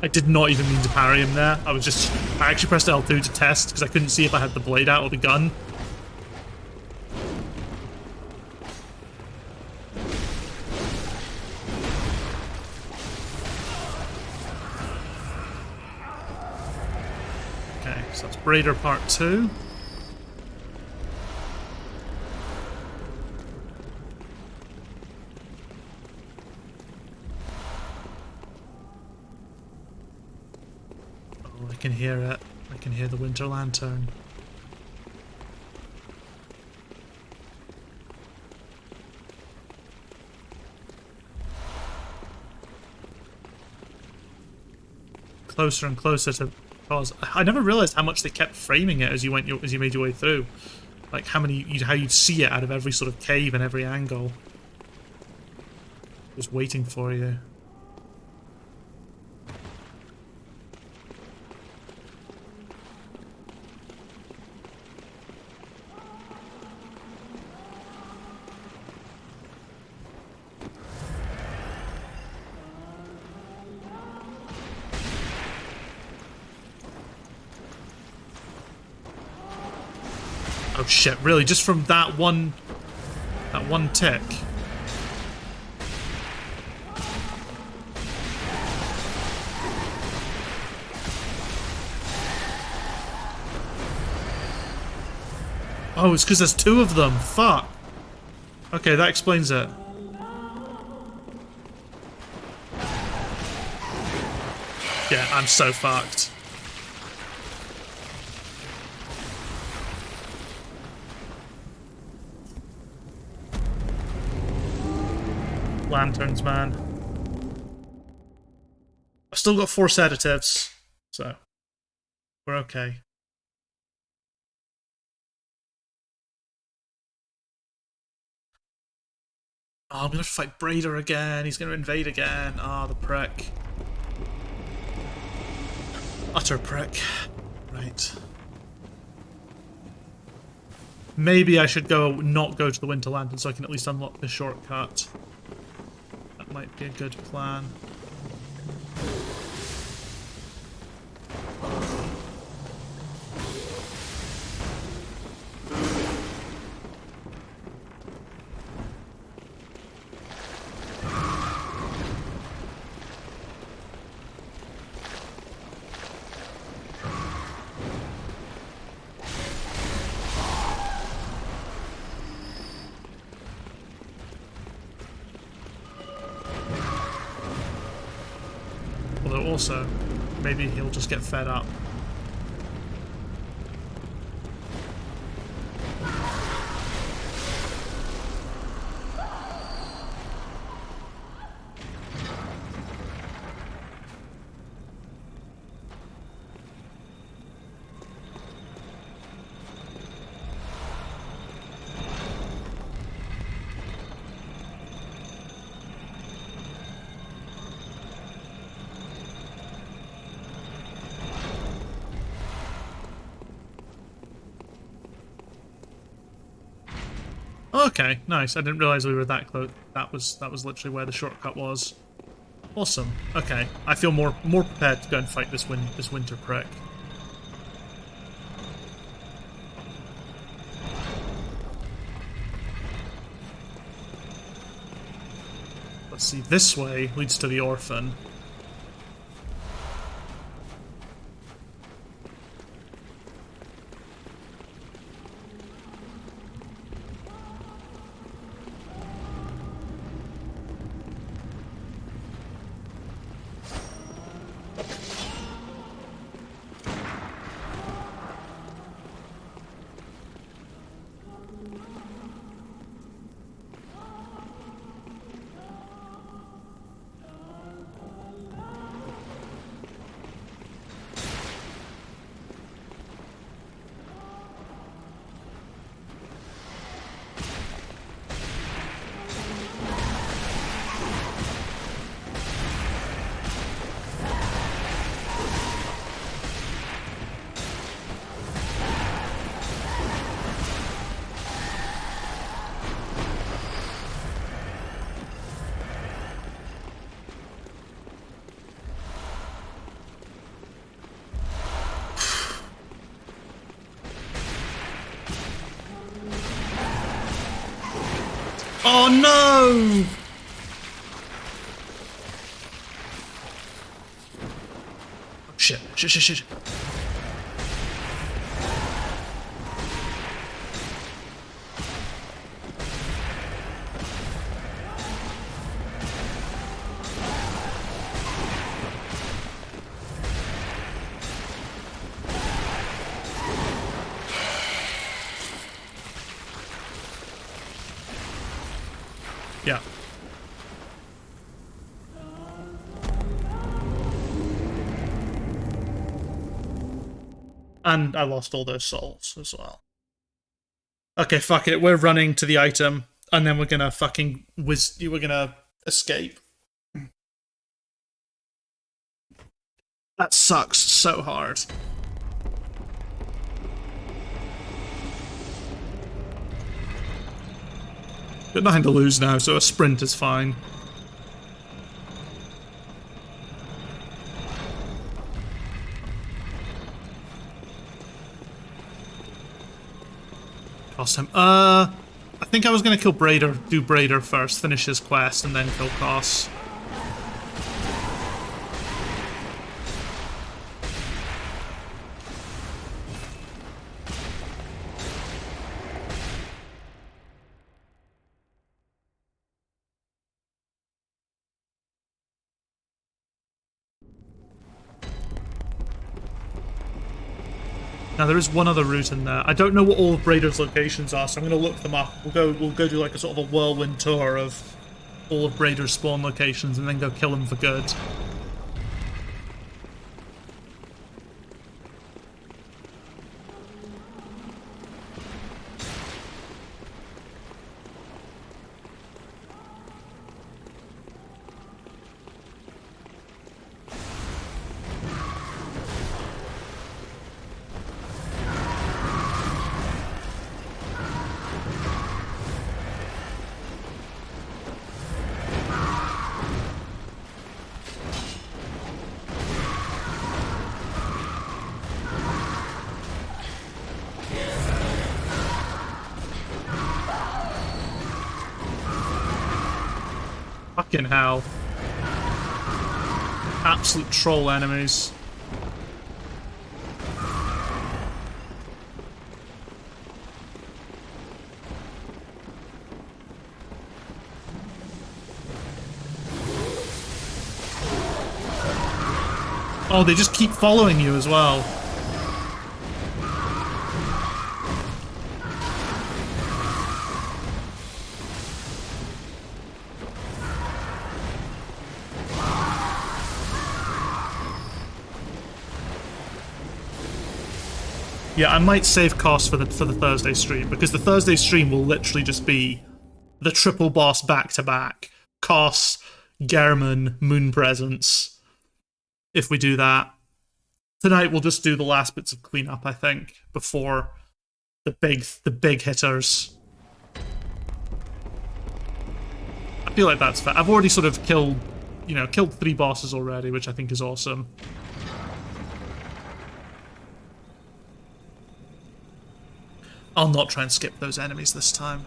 I did not even mean to parry him there. I actually pressed L2 to test because I couldn't see if I had the blade out or the gun. Okay, so that's Braider Part 2. I can hear it. I can hear the winter lantern. Closer and closer to Kos. I never realized how much they kept framing it as you made your way through. Like how you'd see it out of every sort of cave and every angle. Just waiting for you. Oh shit, really? Just from that one tick? Oh, it's because there's two of them. Fuck. Okay, that explains it. Yeah, I'm so fucked. Lanterns, man. I've still got 4 sedatives, so we're okay. Oh, I'm gonna have to fight Braider again. He's gonna invade again. Ah, oh, the prick. Utter prick. Right. Maybe I should not go to the Winter Lantern so I can at least unlock the shortcut. That might be a good plan. also, maybe he'll just get fed up. Okay, nice. I didn't realize we were that close. That was literally where the shortcut was. Awesome. Okay, I feel more prepared to go and fight this winter prick. Let's see. This way leads to the orphan. Oh no! Oh, shit. Yeah. And I lost all those souls as well. Okay, fuck it. We're running to the item, and then we're gonna fucking we're gonna escape. That sucks so hard. Got nothing to lose now, so a sprint is fine. Cost him. I think I was gonna kill Braider, do Braider first, finish his quest, and then kill Kos. Now there is one other route in there. I don't know what all of Braider's locations are, so I'm gonna look them up. We'll go do like a sort of a whirlwind tour of all of Braider's spawn locations and then go kill him for good. Fucking hell. Absolute troll enemies. Oh, they just keep following you as well. Yeah, I might save Kos for the Thursday stream, because the Thursday stream will literally just be the triple boss back to back. Kos, Gehrman, Moon Presence. If we do that. Tonight we'll just do the last bits of cleanup, I think, before the big hitters. I feel like that's fair. I've already sort of killed 3 bosses already, which I think is awesome. I'll not try and skip those enemies this time.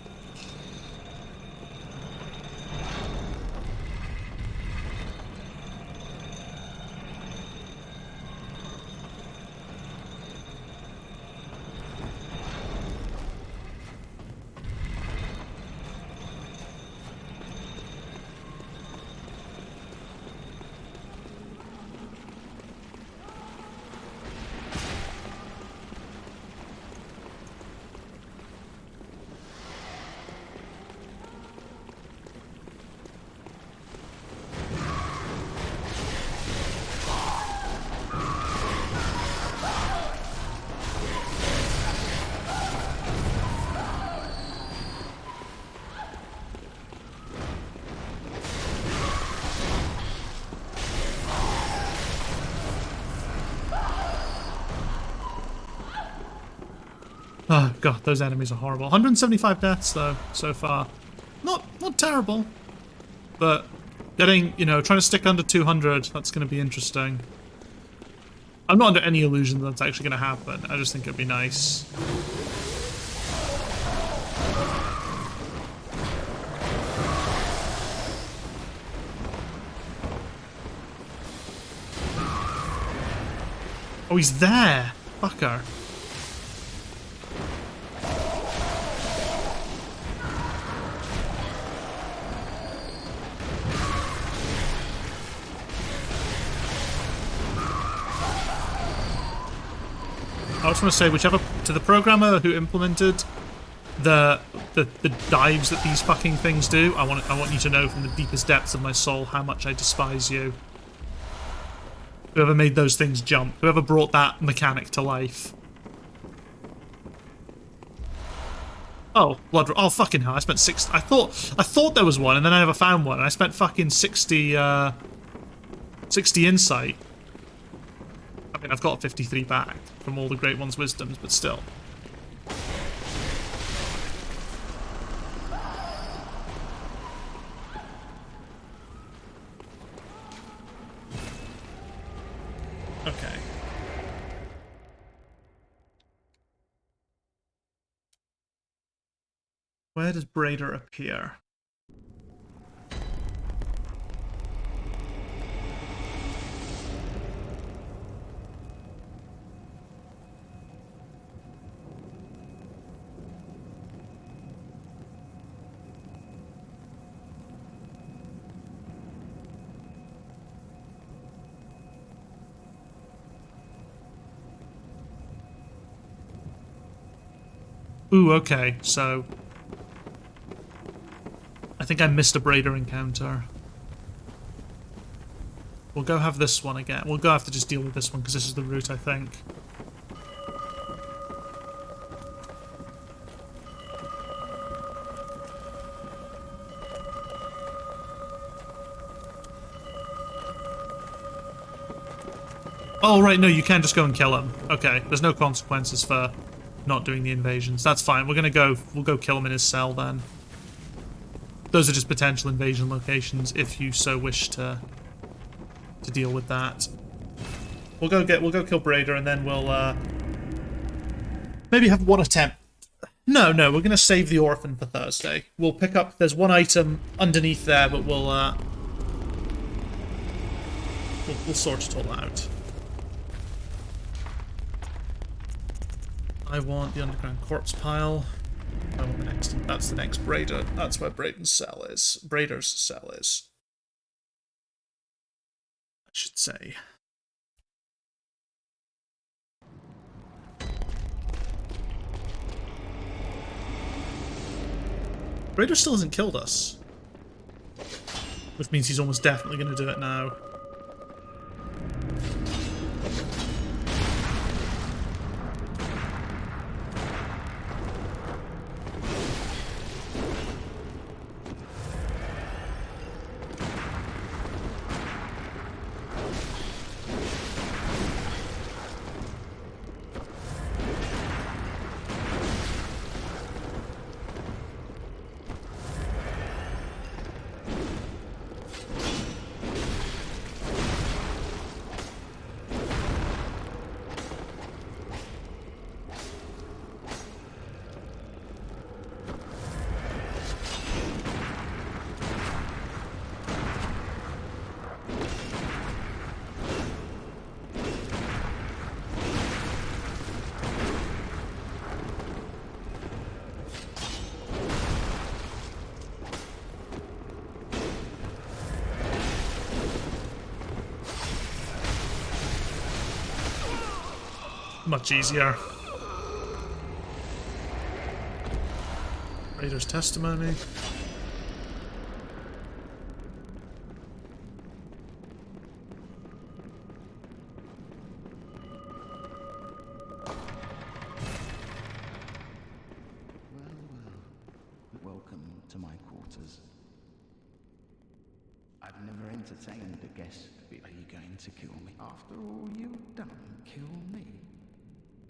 Oh god, those enemies are horrible. 175 deaths though, so far. Not terrible. But getting, trying to stick under 200, that's going to be interesting. I'm not under any illusion that that's actually going to happen. I just think it'd be nice. Oh, he's there! Fucker. I just want to say, whichever to the programmer who implemented the dives that these fucking things do, I want you to know from the deepest depths of my soul how much I despise you. Whoever made those things jump, whoever brought that mechanic to life. Oh, oh fucking hell! I spent 6. I thought there was one, and then I never found one. And I spent fucking 60 insight. I mean, I've got 53 back from all the Great One's wisdoms, but still. Okay. Where does Braider appear? Ooh, okay, so I think I missed a Braider encounter. We'll go have this one again. We'll go have to just deal with this one, because this is the route, I think. Oh, right, no, you can just go and kill him. Okay, there's no consequences for not doing the invasions. That's fine. We'll go kill him in his cell then. Those are just potential invasion locations if you so wish to deal with that. We'll go kill Braider, and then we'll maybe have one attempt. No, we're gonna save the orphan for Thursday. We'll pick up. There's one item underneath there, but we'll sort it all out. I want the underground corpse pile. I want the next. That's the next Braider. That's where Braider's cell is. Braider's cell is. I should say. Raider still hasn't killed us. Which means he's almost definitely going to do it now. Much easier. Raider's testimony. Welcome to my quarters. I've never entertained a guest. Are you going to kill me? After all you've done, kill me?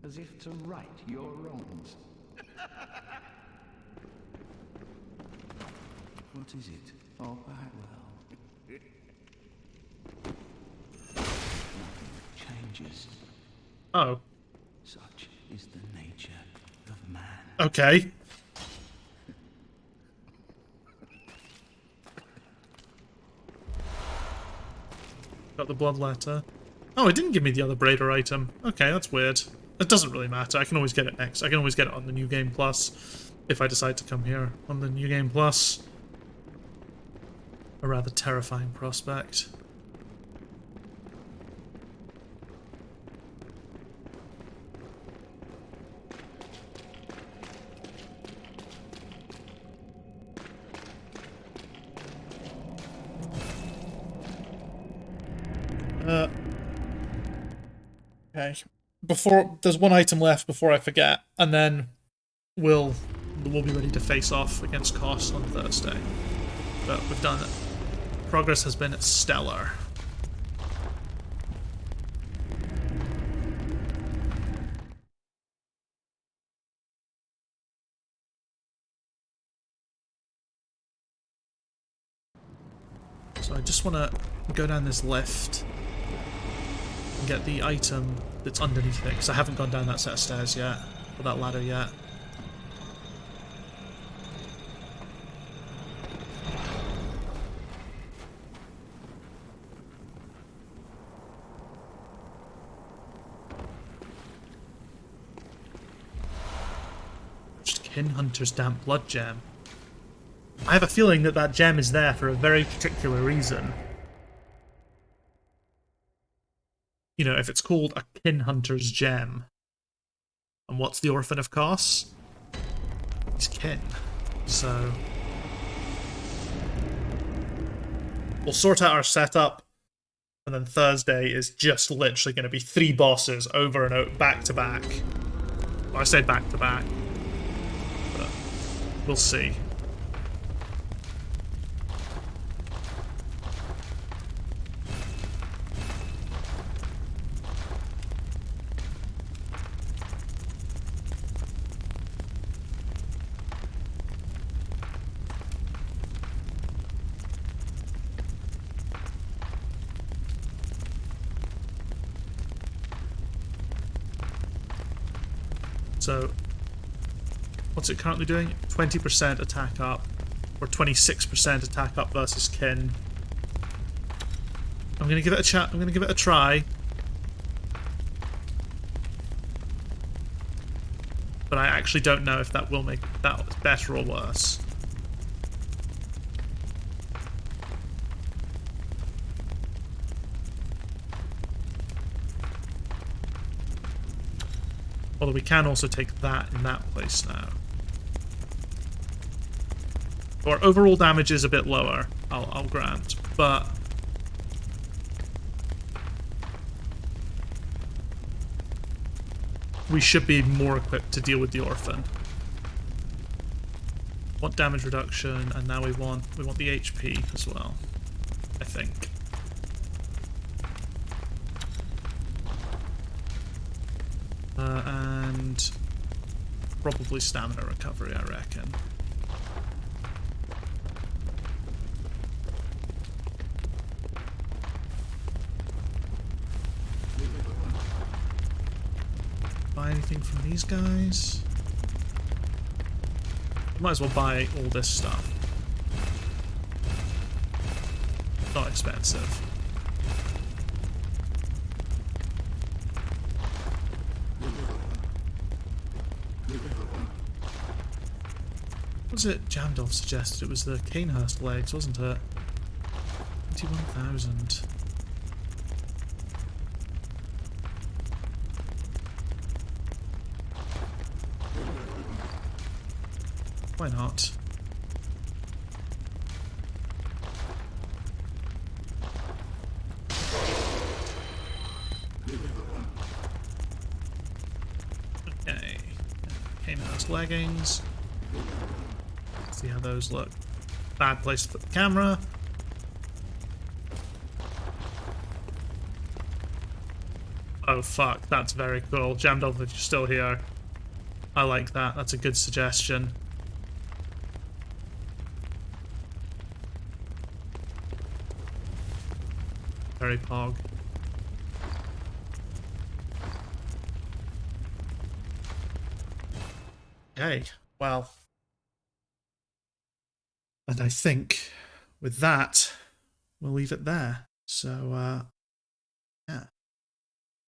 As if to right your wrongs. What is it? Oh, well. Nothing changes. Oh. Such is the nature of man. Okay. Got the blood letter. Oh, it didn't give me the other Braider item. Okay, that's weird. It doesn't really matter. I can always get it next. I can always get it on the New Game Plus if I decide to come here on the New Game Plus. A rather terrifying prospect. Okay. There's one item left before I forget, and then we'll be ready to face off against Kos on Thursday. But we've done it. Progress has been stellar. So I just want to go down this lift and get the item that's underneath it, because I haven't gone down that set of stairs yet, or that ladder yet. Just Kin Hunter's Damp Blood Gem. I have a feeling that that gem is there for a very particular reason. You know, if it's called a Kin Hunter's Gem. And what's the Orphan of Kos? He's kin. So we'll sort out our setup, and then Thursday is just literally going to be 3 bosses over and over, back to back. Well, I say back to back, but we'll see. So, what's it currently doing? 20% attack up, or 26% attack up versus kin. I'm gonna give it a I'm gonna give it a try. But I actually don't know if that will make that better or worse. Although we can also take that in that place now. Our overall damage is a bit lower, I'll grant, but we should be more equipped to deal with the Orphan. Want damage reduction, and now we want the HP as well, I think. And probably stamina recovery, I reckon. Buy anything from these guys? Might as well buy all this stuff. Not expensive. What was it Jamdolf suggested? It was the Canehurst legs, wasn't it? 21,000. Why not? Okay. Canehurst leggings. See how those look. Bad place to put the camera. Oh fuck, that's very cool. Jamdolf, if you're still here. I like that. That's a good suggestion. Very pog. Okay, well. And I think with that, we'll leave it there. So,